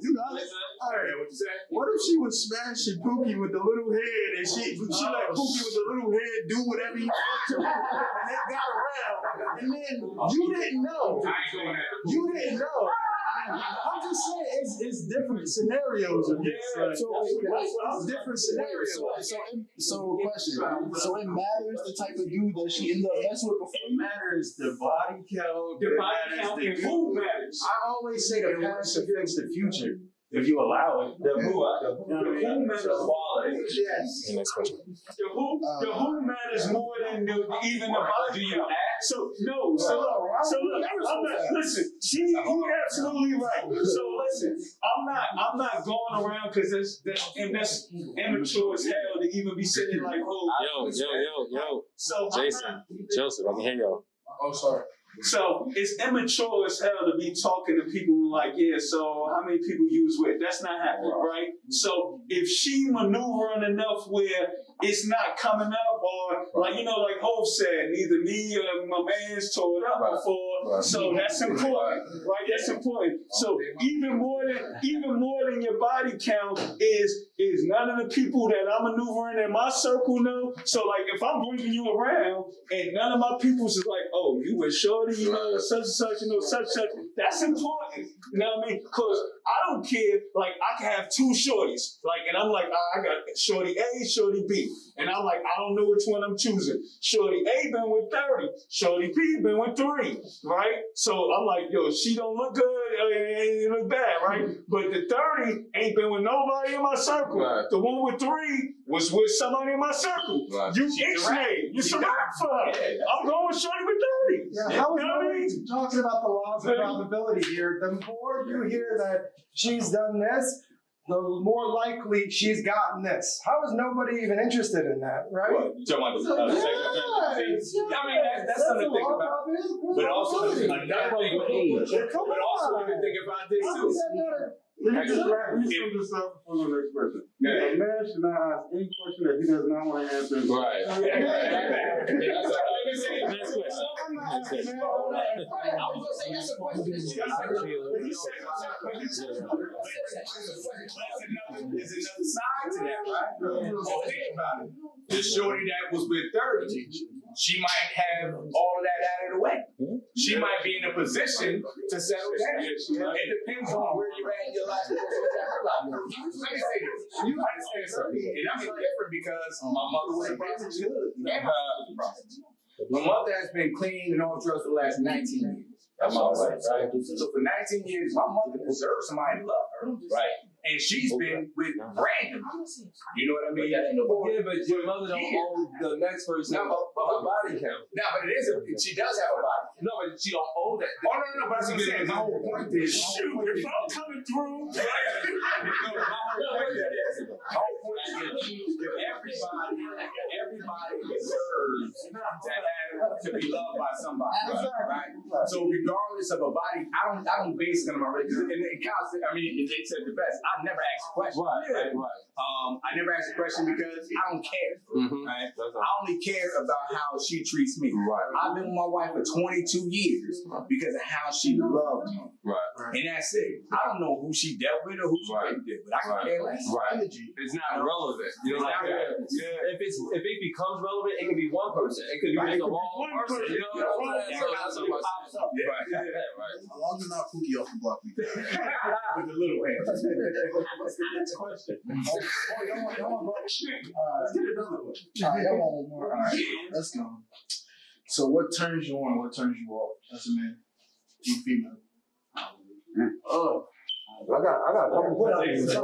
Speaker 3: You got it. All right. What if she was smashing Pookie with the little head and she let Pookie with the little head do whatever he wanted to, and it got around, and then you didn't know. You didn't know. I'm just saying, it's different scenarios of this. It's different scenarios. So question. So it matters the type of dude that she ended up messing with before?
Speaker 9: It matters the body count.
Speaker 6: The body count and who matters.
Speaker 7: I always say the past affects the future. If you allow it.
Speaker 6: The who matters.
Speaker 7: Yes.
Speaker 14: Next question.
Speaker 6: The who matters more than even the body. Do you act? So look, I'm not. Listen, he's absolutely right. So listen, I'm not going around because that's immature as hell to even be sitting like,
Speaker 14: Yo.
Speaker 6: So
Speaker 14: Jason, Joseph, I can hear y'all.
Speaker 3: Oh, sorry.
Speaker 6: So it's immature as hell to be talking to people like, so how many people you was with? That's not happening, right? So if she maneuvering enough where it's not coming up, or like Hope said, neither me or my man's tore it up before. So that's important, right? That's important. So even more than your body count is kids, none of the people that I'm maneuvering in my circle know. So like, if I'm bringing you around and none of my people's is like, oh, you with shorty, you know, such and such, you know, such, that's important. You know what I mean? Because I don't care, like, I can have two shorties, like, and I'm like, I got shorty A, shorty B. And I'm like, I don't know which one I'm choosing. Shorty A been with 30, shorty B been with 3, right? So I'm like, yo, she don't look good, it look bad, right? But the 30 ain't been with nobody in my circle. Right. The one with 3 was with somebody in my circle. Right. You X-made, you survived for her. Yeah. I'm going with shorty with 30.
Speaker 7: Yeah, how is nobody talking about the laws of probability here? The more you hear that she's done this, the more likely she's gotten this. How is nobody even interested in that, right?
Speaker 12: Well, you talking about the I mean, that's something to think about. But also, another thing, but also you can think about this too.
Speaker 4: Let me just sum this up for the next person. A man should not ask any question that he does not want to answer.
Speaker 2: Right.
Speaker 12: Next question. I was gonna say that's a question. There's another side to that, right? So think about it. The shorty that was with 30, she might have all of that out of the way. She might be in a position to settle down. It depends on where you're at in your life. Let me say this. You understand something. And I'm different because my mother was a prostitute and my father was a prostitute. My mother has been clean and on drugs for the last 19 years. That's my wife, right? So for 19 years, my mother deserves somebody to love her. Right. And she's been with random. You know what I mean?
Speaker 2: Yeah, but your mother don't owe the next person her body count.
Speaker 12: No, but it is she does have a body.
Speaker 2: No, but she don't owe that.
Speaker 12: Oh, no, but that's what I'm saying. My whole point is, shoot, if I'm coming through, my whole point is everybody deserves to be loved by somebody, right? So regardless of a body, I don't base it on my race. And college, I mean, they said the best. I never ask a question. Right. I never ask a question because I don't care. Right? I only care about how she treats me. Right. I've been with my wife for 22 years because of how she loved me. Right. And that's it. I don't know who she dealt with or who she didn't deal with. I can care less.
Speaker 2: Right. It's not relevant. You know, like if it becomes relevant, it can be one person. It could be just the wrong person. You know what I'm saying? So that's what pops up. Right.
Speaker 3: As long as you're not Pookie off the block, we
Speaker 12: with the little hand. What's the next question?
Speaker 3: Let's get another one. Y'all want one more? All right, let's go. So, what turns you on? What turns you off as a man? You female.
Speaker 4: Oh, I got a couple questions.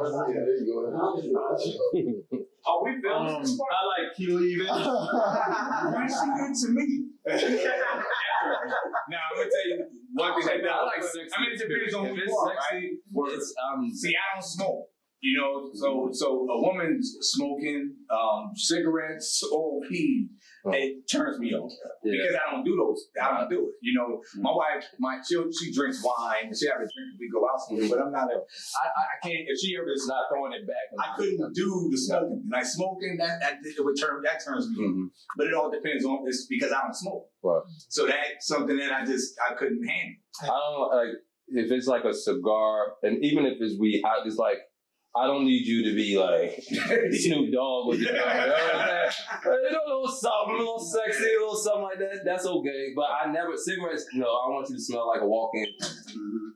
Speaker 12: Oh, we filming this part?
Speaker 6: I like you leaving.
Speaker 12: Why she into me? Now, I'm gonna tell you one thing. I like sex. I mean, it depends on who you are, right? It's, see, I don't smoke. You know, so a woman smoking cigarettes or weed, it turns me on because I don't do those. I don't do it. You know, my wife, she drinks wine. She have a drink. We go out somewhere, but I'm not. I can't. If she ever is not throwing it back, I couldn't do the smoking. Like smoking, that turns me on. But it all depends on this because I don't smoke.
Speaker 2: Right.
Speaker 12: So that's something that I couldn't handle.
Speaker 2: I don't like if it's like a cigar, and even if it's weed, it's like. I don't need you to be like Snoop Dogg with it. You know a little something, a little sexy, a little something like that. That's okay. But I never cigarettes. No, I want you to smell like a walk-in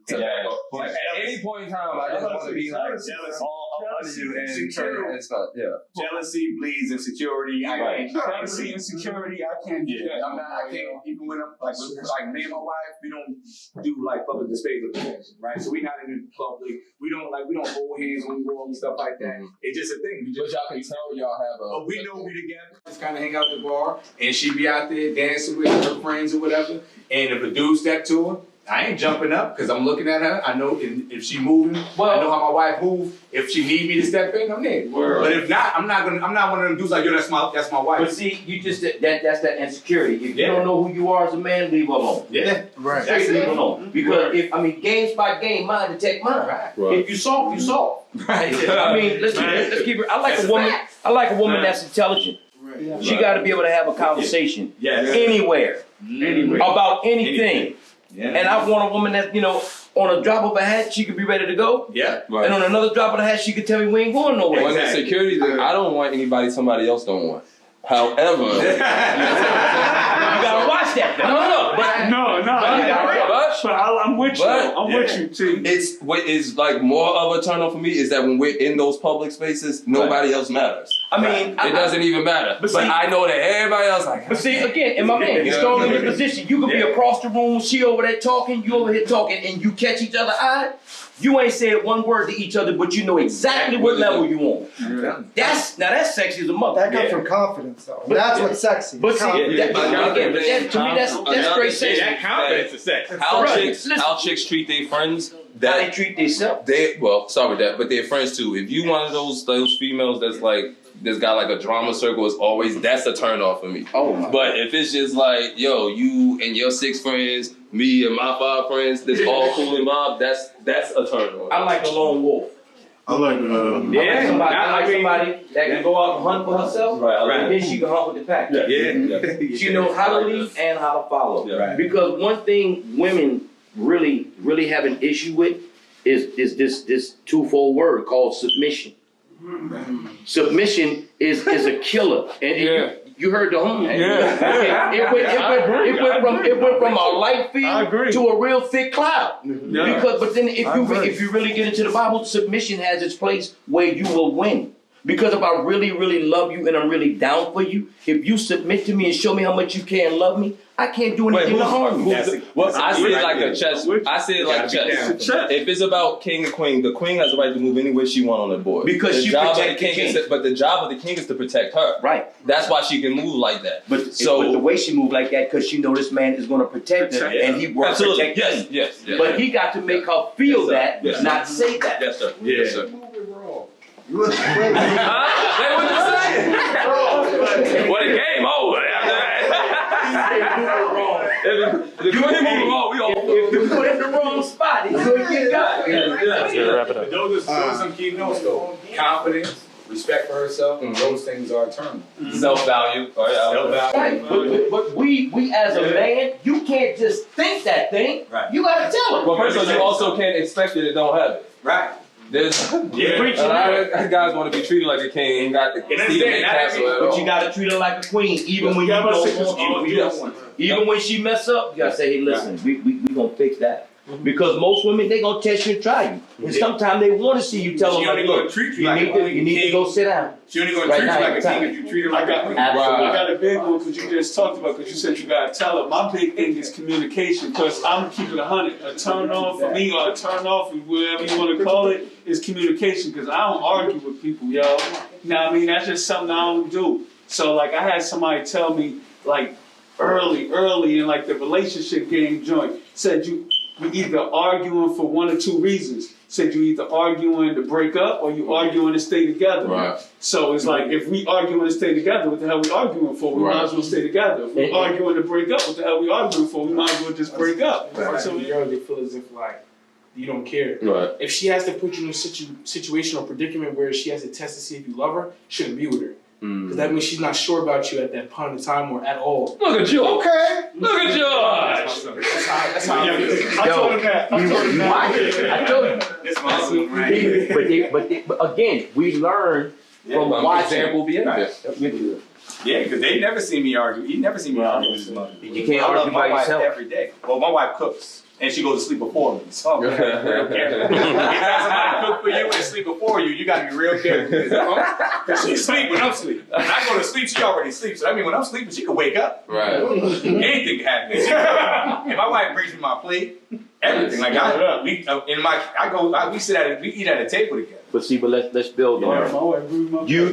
Speaker 2: tobacco. Like at any point in time, I just want to be like all up under you and stuff. Yeah.
Speaker 12: Jealousy bleeds insecurity.
Speaker 6: Jealousy, insecurity. I can't do that.
Speaker 12: I can't even when I'm like me and my wife. We don't do like public displays of affection, right? So we not in public. We don't hold hands when we go and stuff like that. It's just a thing.
Speaker 2: But y'all can tell y'all have a.
Speaker 12: But we know we together. Just kind of hang out at the bar, and she be out there dancing with her friends or whatever. And if a dude step to her, I ain't jumping up because I'm looking at her. I know if she moving. I know how my wife moves. If she need me to step in, I'm there. But if not, I'm not one of them dudes like yo. That's my wife.
Speaker 11: But see, you just that's that insecurity. If you don't know who you are as a man, leave her alone.
Speaker 12: Yeah, right.
Speaker 11: That's leave her alone. Because games by game, mind detect mind. Right. If you soft, you soft. Right. I mean, let's keep it. I like a woman that's intelligent. Right. She got to be able to have a conversation anywhere about anything. Yeah. And I want a woman that, on a drop of a hat, she could be ready to go.
Speaker 12: Yeah.
Speaker 2: Right.
Speaker 11: And on another drop of the hat, she could tell me we ain't going nowhere.
Speaker 2: When the security, I don't want anybody somebody else don't want. However,
Speaker 11: you gotta watch that.
Speaker 6: I'm with you. I'm with you, T.
Speaker 2: It's what is like more of a turn on for me is that when we're in those public spaces, nobody else matters.
Speaker 11: I mean,
Speaker 2: it doesn't even matter. But I know that everybody else like.
Speaker 11: But see, again, and my man, you're still in the position. You could be across the room, she over there talking, you over here talking, and you catch each other eye. You ain't said one word to each other, but you know exactly what level you on.
Speaker 7: Yeah.
Speaker 11: That's sexy as a mother.
Speaker 7: That comes from confidence, though. That's what's sexy.
Speaker 11: But see, to me, that's straight sexy.
Speaker 12: That confidence is sexy.
Speaker 2: How chicks treat their friends.
Speaker 11: How they treat themselves.
Speaker 2: Sorry with that, but their friends too. If you one of those females that's got like a drama circle, is always that's a turn off for me.
Speaker 11: Oh my.
Speaker 2: But if it's just like, yo, you and your 6 friends, me and my 5 friends, that's all cool and mob, that's a turn on.
Speaker 11: I like a lone wolf.
Speaker 3: I like
Speaker 11: somebody that can go out and hunt for herself, and then she can hunt with the pack. She knows how to lead and how to follow. Because one thing women really have an issue with is this twofold word called submission. Submission is a killer, and you heard the home. It went from a light field to a real thick cloud. But then if you really get into the Bible, submission has its place where you will win. Because if I really love you and I'm really down for you, if you submit to me and show me how much you care and love me, I can't do anything to harm you.
Speaker 2: I say it like a chess. I say it like chess. If it's about king and queen, the queen has the right to move anywhere she wants on the board.
Speaker 11: Because
Speaker 2: the
Speaker 11: she
Speaker 2: job
Speaker 11: protects
Speaker 2: of the king. But the job of the king is to protect her.
Speaker 11: Right.
Speaker 2: That's why she can move like that.
Speaker 11: But the way she moved like that, because she know this man is going to protect her, and he will protect her.
Speaker 2: Yes.
Speaker 11: But he got to make her feel that, not say that.
Speaker 2: Yes, sir.
Speaker 12: Yeah.
Speaker 2: Yes, sir.
Speaker 11: What
Speaker 2: you saying? Well, the game over after that. If you move wrong, we all.
Speaker 11: If you put in the wrong spot, it's going to get
Speaker 12: got. Those are some key notes, though. Confidence, respect for herself, those things are eternal.
Speaker 2: Self-value.
Speaker 11: Right. But we as a man, you can't just think that thing. Right. You got to tell it.
Speaker 2: Well, first of all, you also can't expect it and don't have it.
Speaker 11: Right.
Speaker 2: There's a lot of guys want to be treated like a king. Got the
Speaker 11: but you got to treat her like a queen, even when you don't want. Even when she mess up, you got to say, "Hey, listen, we gonna fix that." Because most women, they gonna test you and try you, and sometimes they want to see you tell them, like, "Look, you need to go sit down."
Speaker 12: She only gonna treat you like a king if you treat her like a queen.
Speaker 6: I got a big one because you just talked about, because you said you gotta tell her. My big thing is communication, because I'm keeping 100. A turn on for me, or a turn off, whatever you want to call it, is communication. Because I don't argue with people, yo. You know what I mean? That's just something I don't do. So like, I had somebody tell me like early in like the relationship game joint, said you either arguing for one or two reasons. Said you either arguing to break up or you arguing to stay together. Right. So it's like, if we arguing to stay together, what the hell we arguing for? We might as well stay together. If we arguing to break up, what the hell we arguing for? We might as well just break up.
Speaker 10: So the girl, they feel as if like you don't care.
Speaker 2: Right.
Speaker 10: If she has to put you in a situation or predicament where she has to test to see if you love her, shouldn't be with her. Because that means she's not sure about you at that point in time or at all.
Speaker 2: Look at you.
Speaker 10: Okay.
Speaker 2: Look at George.
Speaker 10: That's how I feel.
Speaker 6: I told him that.
Speaker 11: I told you. But again, we learn from watching.
Speaker 2: Example behavior.
Speaker 12: Yeah, because they never see me argue. He never see me argue with his mother.
Speaker 11: You can't argue by yourself
Speaker 12: every day. Well, my wife cooks. And she goes to sleep before me. So anytime somebody cook for you and sleep before you, you gotta be real careful. Because she sleep when I'm sleeping. When I go to sleep, she already sleeps. So that means when I'm sleeping, she can wake up.
Speaker 2: Right.
Speaker 12: Anything can happen. And my wife brings me my plate, everything. Like we eat at a table together.
Speaker 11: But see, let's build on it. You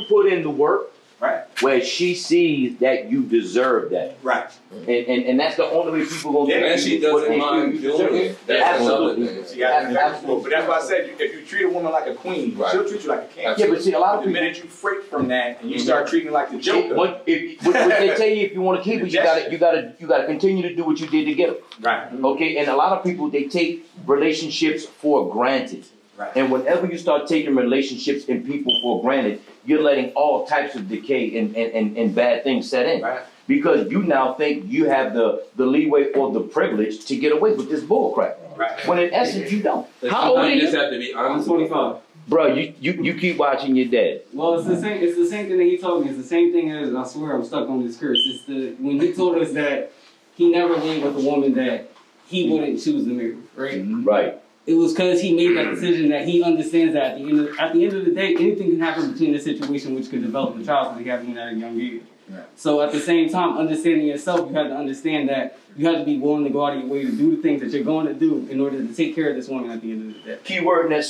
Speaker 11: put in the work.
Speaker 12: Right.
Speaker 11: Where she sees that you deserve that.
Speaker 12: Right.
Speaker 11: And that's the only way people gonna get
Speaker 2: and she doesn't mind doing it. That's
Speaker 11: absolutely.
Speaker 12: Absolutely. But that's why I said, if you treat a woman like a queen, she'll treat you like a king.
Speaker 11: Yeah, but see, a lot of
Speaker 12: the minute you freak from that and you start treating her like the joker.
Speaker 11: What they tell you, if you want to keep it, you gotta continue to do what you did to get her.
Speaker 12: Right.
Speaker 11: Okay, and a lot of people, they take relationships for granted.
Speaker 12: Right.
Speaker 11: And whenever you start taking relationships and people for granted, you're letting all types of decay and bad things set in.
Speaker 12: Right.
Speaker 11: because you now think you have the leeway or the privilege to get away with this bullcrap.
Speaker 12: Right.
Speaker 11: When in essence you don't. How old are you?
Speaker 2: Have to be
Speaker 15: I'm 25.
Speaker 11: Bro, you keep watching your dad.
Speaker 15: Well, it's the same thing that he told me. It's the same thing as, I swear I'm stuck on this curse. It's when he told us that he never laid with a woman that he wouldn't choose to marry, right?
Speaker 11: Right.
Speaker 15: It was because he made that decision that he understands that at the end of the day, anything can happen between this situation which could develop the child that he has at a young age. Right. So at the same time, understanding yourself, you have to understand that you have to be willing to go out of your way to do the things that you're going to do in order to take care of this woman at the end of the day.
Speaker 11: Keyword in that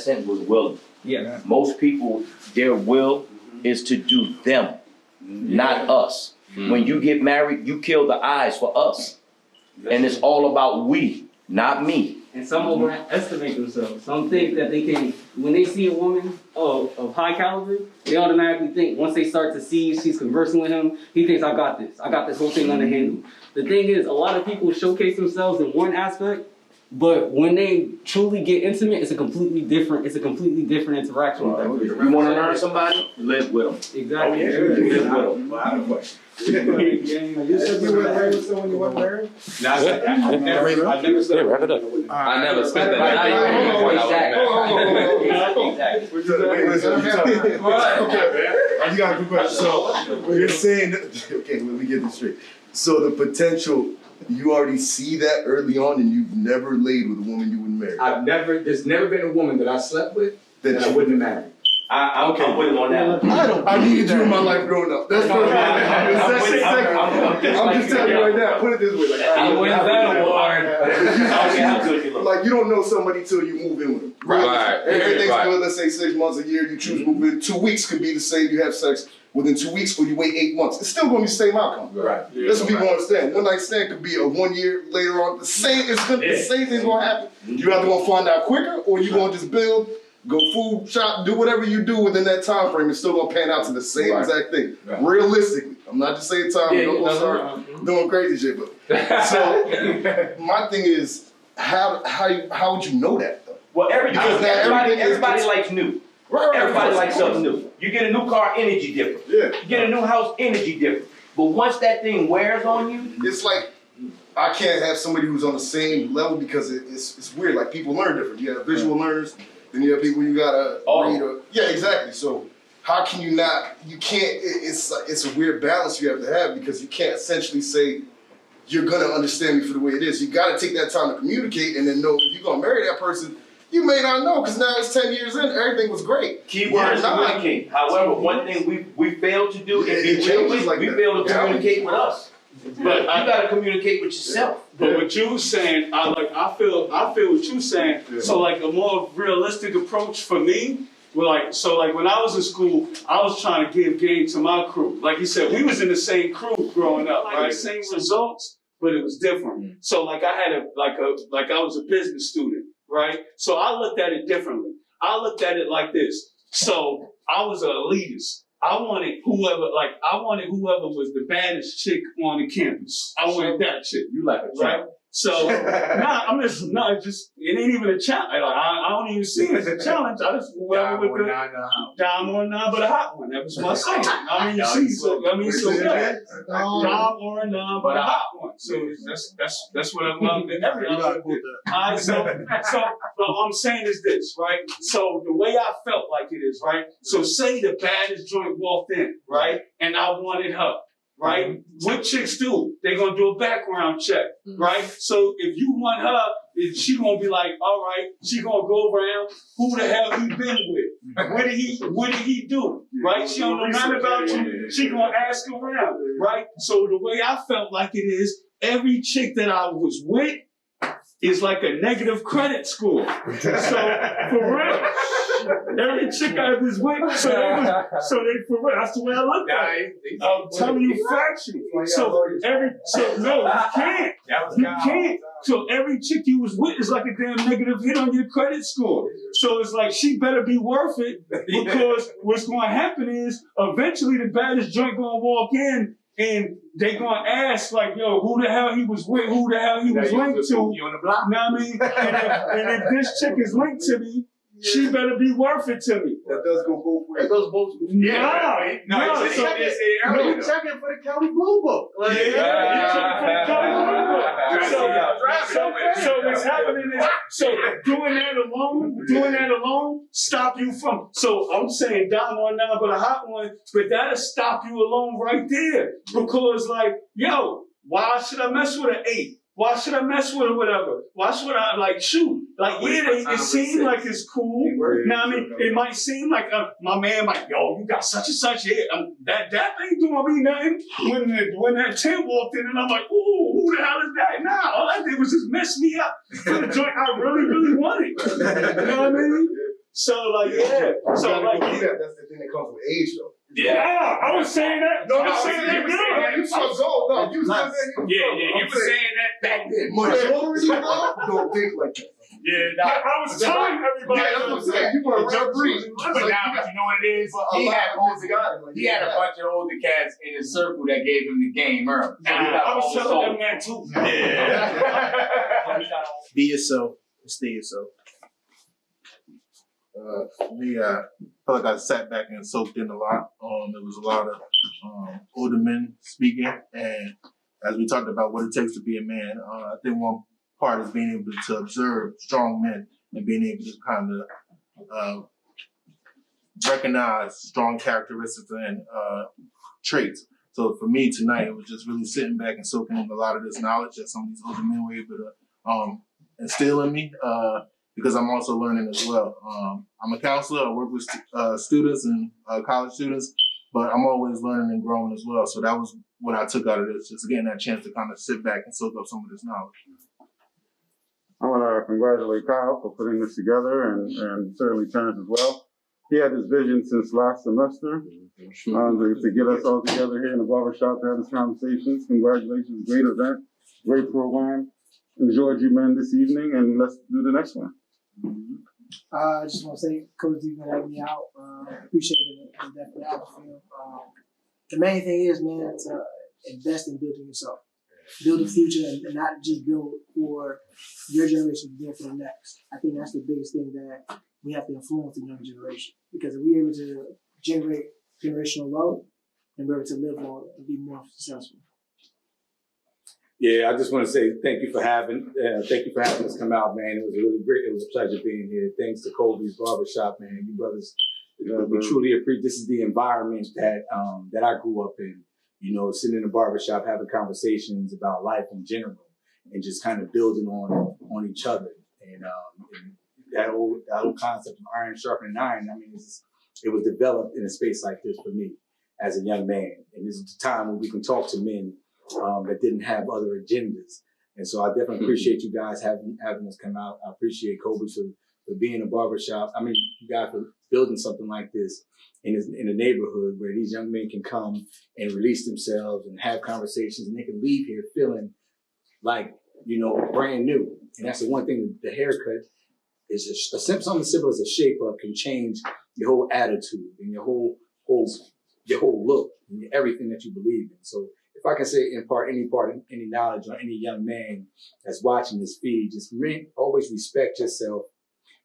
Speaker 11: sentence was willing.
Speaker 15: Yeah.
Speaker 11: Most people, their will is to do them, not us. When you get married, you kill the eyes for us. And it's all about we, not me.
Speaker 15: And some overestimate themselves. Some think that they can, when they see a woman of high caliber, they automatically think, once they start to see she's conversing with him, he thinks, I got this whole thing under handle. The thing is, a lot of people showcase themselves in one aspect, but when they truly get intimate, it's a completely different interaction with that person.
Speaker 11: You want to learn somebody? Live with them.
Speaker 15: Exactly.
Speaker 12: Oh, yeah.
Speaker 11: Live with them.
Speaker 12: Well, I have a question.
Speaker 10: You said you were married with someone you weren't married?
Speaker 12: No, I never slept.
Speaker 14: Yeah, wrap it up.
Speaker 2: I never spent that night.
Speaker 3: You got a good question. So you're saying that, okay, let me get this straight. So the potential, you already see that early on, and you've never laid with a woman you wouldn't marry.
Speaker 12: There's never been a woman that I slept with that I wouldn't have married.
Speaker 11: I'm with him on that.
Speaker 3: I needed you in my life growing up. That's perfect. I'm just telling you right now. Put it this way, like you don't know somebody till you move in with them.
Speaker 2: Right.
Speaker 3: Everything's good. Let's say 6 months, a year. You choose to move in. 2 weeks could be the same. You have sex within 2 weeks, or you wait 8 months. It's still going to be the same outcome. Right. That's what people understand. One night stand could be a 1 year later on. The same thing's going to happen. You either going to find out quicker, or you going to just build. Go food shop, do whatever you do within that time frame. It's still gonna pan out to the same exact thing. Right. Realistically, I'm not just saying time. Don't start doing crazy shit. But so my thing is, how would you know that though?
Speaker 11: Well, everybody likes new. Right, everybody likes something new. You get a new car, energy different. Yeah. You get a new house, energy different. But once that thing wears on you,
Speaker 3: it's like I can't have somebody who's on the same level because it's weird. Like people learn different. You have visual learners. Then you have people you gotta read. Yeah, exactly. So how can you not? You can't. It's a weird balance you have to have because you can't essentially say you're gonna understand me for the way it is. You gotta take that time to communicate and then know if you're gonna marry that person. You may not know because now it's 10 years in. Everything was great.
Speaker 11: Keyword communicate. However, one thing we fail to do is we fail to communicate with us. But you gotta communicate with yourself.
Speaker 6: But what you saying, I feel what you're saying. Yeah. So like a more realistic approach for me, when I was in school, I was trying to give game to my crew. Like you said, we was in the same crew growing up, right? Same results, but it was different. So like I had I was a business student, right? So I looked at it differently. I looked at it like this. So I was an elitist. I wanted whoever was the baddest chick on the campus. I wanted that chick.
Speaker 11: You like a
Speaker 6: right? So it ain't even a challenge. I don't even see it as a challenge. I just whoever with the dime or nine, but a hot one. That was my saying. Dime or a nine, but a hot one. So that's what I love. Alright, so what I'm saying is this, right? So the way I felt like it is, right? So say the baddest joint walked in, right? And I wanted her. Right? What chicks do? They're gonna do a background check, right? So if you want her, she gonna be like, all right, she gonna go around, who the hell he been with? What did he do? Right? She don't know nothing about you. She gonna ask around, right? So the way I felt like it is, every chick that I was with is like a negative credit score. So for real. Every chick I was with, so they for real. That's the way I look at it. I'm telling you factually. You can't. So every chick you was with is like a damn negative hit on your credit score. So it's like she better be worth it because what's going to happen is eventually the baddest joint going to walk in. And they gonna ask like, yo, who the hell he was with, who the hell he was linked to. You know what I mean? And if this chick is linked to me, she better be worth it to me.
Speaker 3: That does go both ways.
Speaker 9: It goes both ways.
Speaker 6: No,
Speaker 9: He's checking for the County Blue Book. Like,
Speaker 6: So what's happening is, so doing that alone, stop you from. So I'm saying down one now, but a hot one, but that'll stop you alone right there. Because like, yo, why should I mess with an 8? Why should I mess with it, whatever? Why should I, like, shoot? Like, yeah, it seems like it's cool. Now, I mean, it might seem like my man might, yo, you got such and such here. That ain't doing me nothing. When that tent walked in, and I'm like, ooh, who the hell is that? Nah, all I did was just mess me up for the joint I really, really wanted. You know what I mean? So, like, yeah. So, like,
Speaker 3: that's the thing that comes with age, though.
Speaker 6: Yeah, I was saying that.
Speaker 3: No, I was saying that. You saw Zoe. No, you was saying
Speaker 12: you were saying that back then.
Speaker 3: Majority of y'all don't think like that.
Speaker 6: Yeah, I was telling everybody.
Speaker 3: Yeah, that's what I'm saying. You want to jump breeze.
Speaker 12: But now, you know what it is? He had a bunch of older cats in his circle that gave him the game early.
Speaker 6: I was telling them that too.
Speaker 12: Yeah.
Speaker 9: Be yourself and stay yourself. For me, I felt like I sat back and soaked in a lot. There was a lot of older men speaking, and as we talked about what it takes to be a man, I think one part is being able to observe strong men and being able to kind of recognize strong characteristics and traits. So for me tonight, it was just really sitting back and soaking in a lot of this knowledge that some of these older men were able to instill in me. Because I'm also learning as well. I'm a counselor. I work with students and college students, but I'm always learning and growing as well. So that was what I took out of this, just getting that chance to kind of sit back and soak up some of this knowledge.
Speaker 4: I want to congratulate Kyle for putting this together and certainly Terrance as well. He had this vision since last semester to get us all together here in the barbershop to have this conversation. Congratulations, great event, great program. Enjoyed you men this evening, and let's do the next one.
Speaker 10: I just want to say, Coach D, for having me out. Appreciate it. And definitely out the field. The main thing is, man, to invest in building yourself. Build a future and not just build for your generation, but build for the next. I think that's the biggest thing that we have to influence the younger generation. Because if we're able to generate generational wealth, then we're able to live on and be more successful.
Speaker 12: Yeah, I just want to say thank you for having us come out, man. It was really great. It was a pleasure being here. Thanks to Kobe's Barbershop, man. You brothers, we truly appreciate. This is the environment that I grew up in. You know, sitting in a barbershop, having conversations about life in general, and just kind of building on each other. And that whole concept of iron sharpening iron. I mean, it was developed in a space like this for me as a young man. And this is the time when we can talk to men that didn't have other agendas. And so I definitely appreciate you guys having us come out. I appreciate Kobe for being a barbershop. I mean, you guys for building something like this in a neighborhood where these young men can come and release themselves and have conversations, and they can leave here feeling like, you know, brand new. And that's the one thing, the haircut is something as simple as a shape up can change your whole attitude and your whole look and everything that you believe in. So if I can say impart any knowledge on any young man that's watching this feed, just always respect yourself,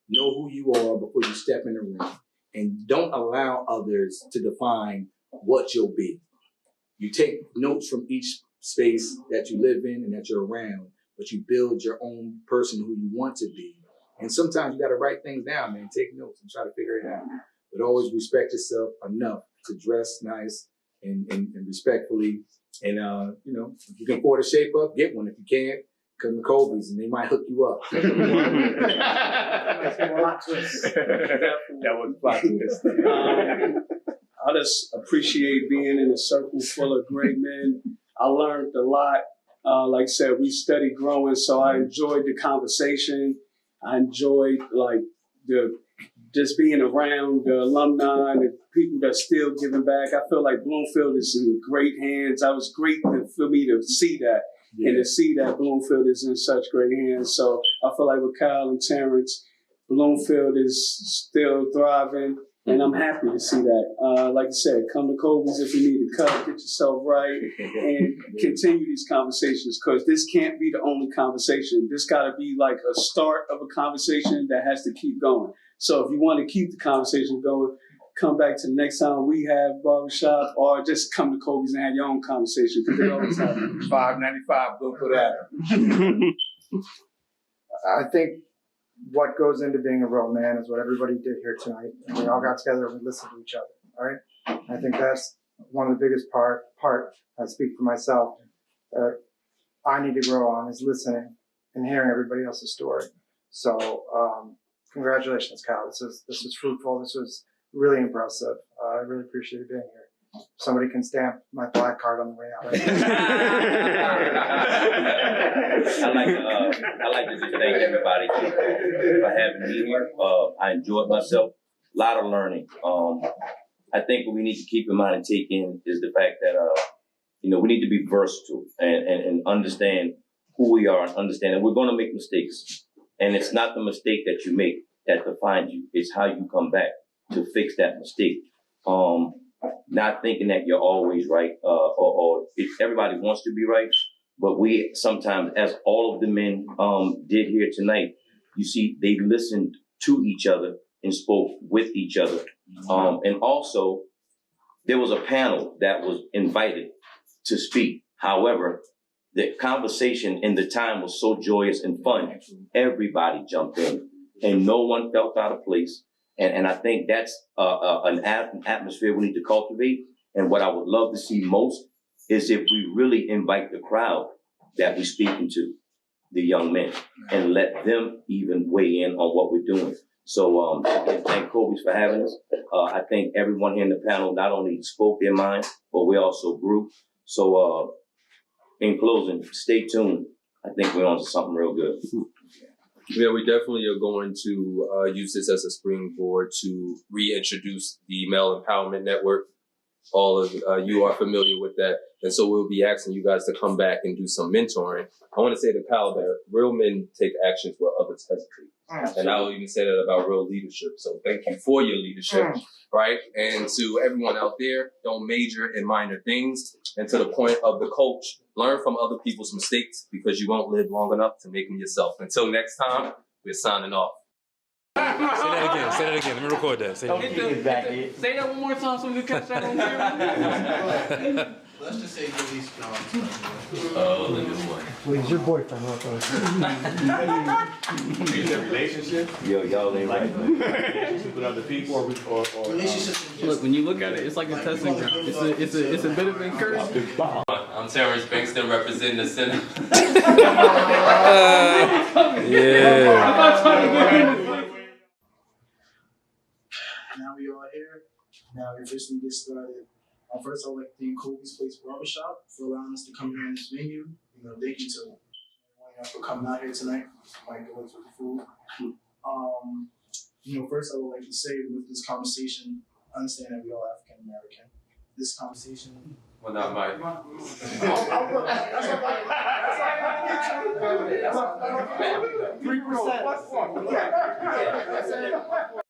Speaker 12: know who you are before you step in the ring, and don't allow others to define what you'll be. You take notes from each space that you live in and that you're around, but you build your own person who you want to be. And sometimes you got to write things down, man. Take notes and try to figure it out. But always respect yourself enough to dress nice and respectfully. And, you know, if you can afford a shape up, get one. If you can't, come to Kobe's and they might hook you up. That
Speaker 6: was a plot twist. I just appreciate being in a circle full of great men. I learned a lot. Like I said, we studied growing, so I enjoyed the conversation. I enjoyed just being around the alumni, the people that's still giving back. I feel like Bloomfield is in great hands. It was great for me to see that and to see that Bloomfield is in such great hands. So I feel like with Kyle and Terrance, Bloomfield is still thriving, and I'm happy to see that. Like I said, come to Kobe's if you need to cut, get yourself right, and continue these conversations, because this can't be the only conversation. This got to be like a start of a conversation that has to keep going. So if you want to keep the conversation going, come back to the next time we have Barbershop, or just come to Kobe's and have your own conversation, because they always have
Speaker 5: $5.95, good for that.
Speaker 7: I think what goes into being a real man is what everybody did here tonight. And we all got together and we listened to each other, all right? I think that's one of the biggest part, I speak for myself, that I need to grow on is listening and hearing everybody else's story. So, congratulations, Kyle. This was fruitful. This was really impressive. I really appreciate being here. Somebody can stamp my black card on the way out.
Speaker 8: I'd like to just thank everybody for having me here. I enjoyed myself. A lot of learning. I think what we need to keep in mind and take in is the fact that we need to be versatile and understand who we are and understand that we're going to make mistakes. And it's not the mistake that you make that defines you. It's how you come back to fix that mistake. Not thinking that you're always right, or if everybody wants to be right, but we sometimes, as all of the men did here tonight, you see, they listened to each other and spoke with each other. And also, there was a panel that was invited to speak. However, the conversation and the time was so joyous and fun. Everybody jumped in, and no one felt out of place. And I think that's an atmosphere we need to cultivate. And what I would love to see most is if we really invite the crowd that we're speaking to, the young men, and let them even weigh in on what we're doing. So again, thank Kobe's for having us. I think everyone here in the panel not only spoke their mind, but we also grew. So in closing, stay tuned. I think we're on to something real good.
Speaker 2: Yeah, we definitely are going to use this as a springboard to reintroduce the Male Empowerment Network. All of you are familiar with that. And so we'll be asking you guys to come back and do some mentoring. I want to say to Kyle that real men take actions where others hesitate. And I will even say that about real leadership. So thank you for your leadership, right? And to everyone out there, don't major in minor things. And to the point of the coach, learn from other people's mistakes because you won't live long enough to make them yourself. Until next time, we're signing off.
Speaker 14: Say that again. Let me record that. Say that.
Speaker 15: Say that one more time so we can catch that on camera.
Speaker 3: Let's just say release
Speaker 2: Oh, look at one.
Speaker 10: Well, he's your boyfriend,
Speaker 13: Is that relationship?
Speaker 8: Yo, y'all ain't right.
Speaker 13: Relationship with other people or
Speaker 3: relationships.
Speaker 15: Look, when you look at it, it's like a testing ground. It's a bit of encouragement.
Speaker 2: I'm Terrance Bankston representing the center.
Speaker 3: Now we are here. Now we officially get started. First, I would like to thank Kobe's Place Barbershop for allowing us to come here in this venue. Thank you to everyone for coming out here tonight. Mike Deluxe with the food. First I would like to say with this conversation, understand that we all African American. This conversation.
Speaker 2: Well, not Mike.
Speaker 3: That's all. 3%.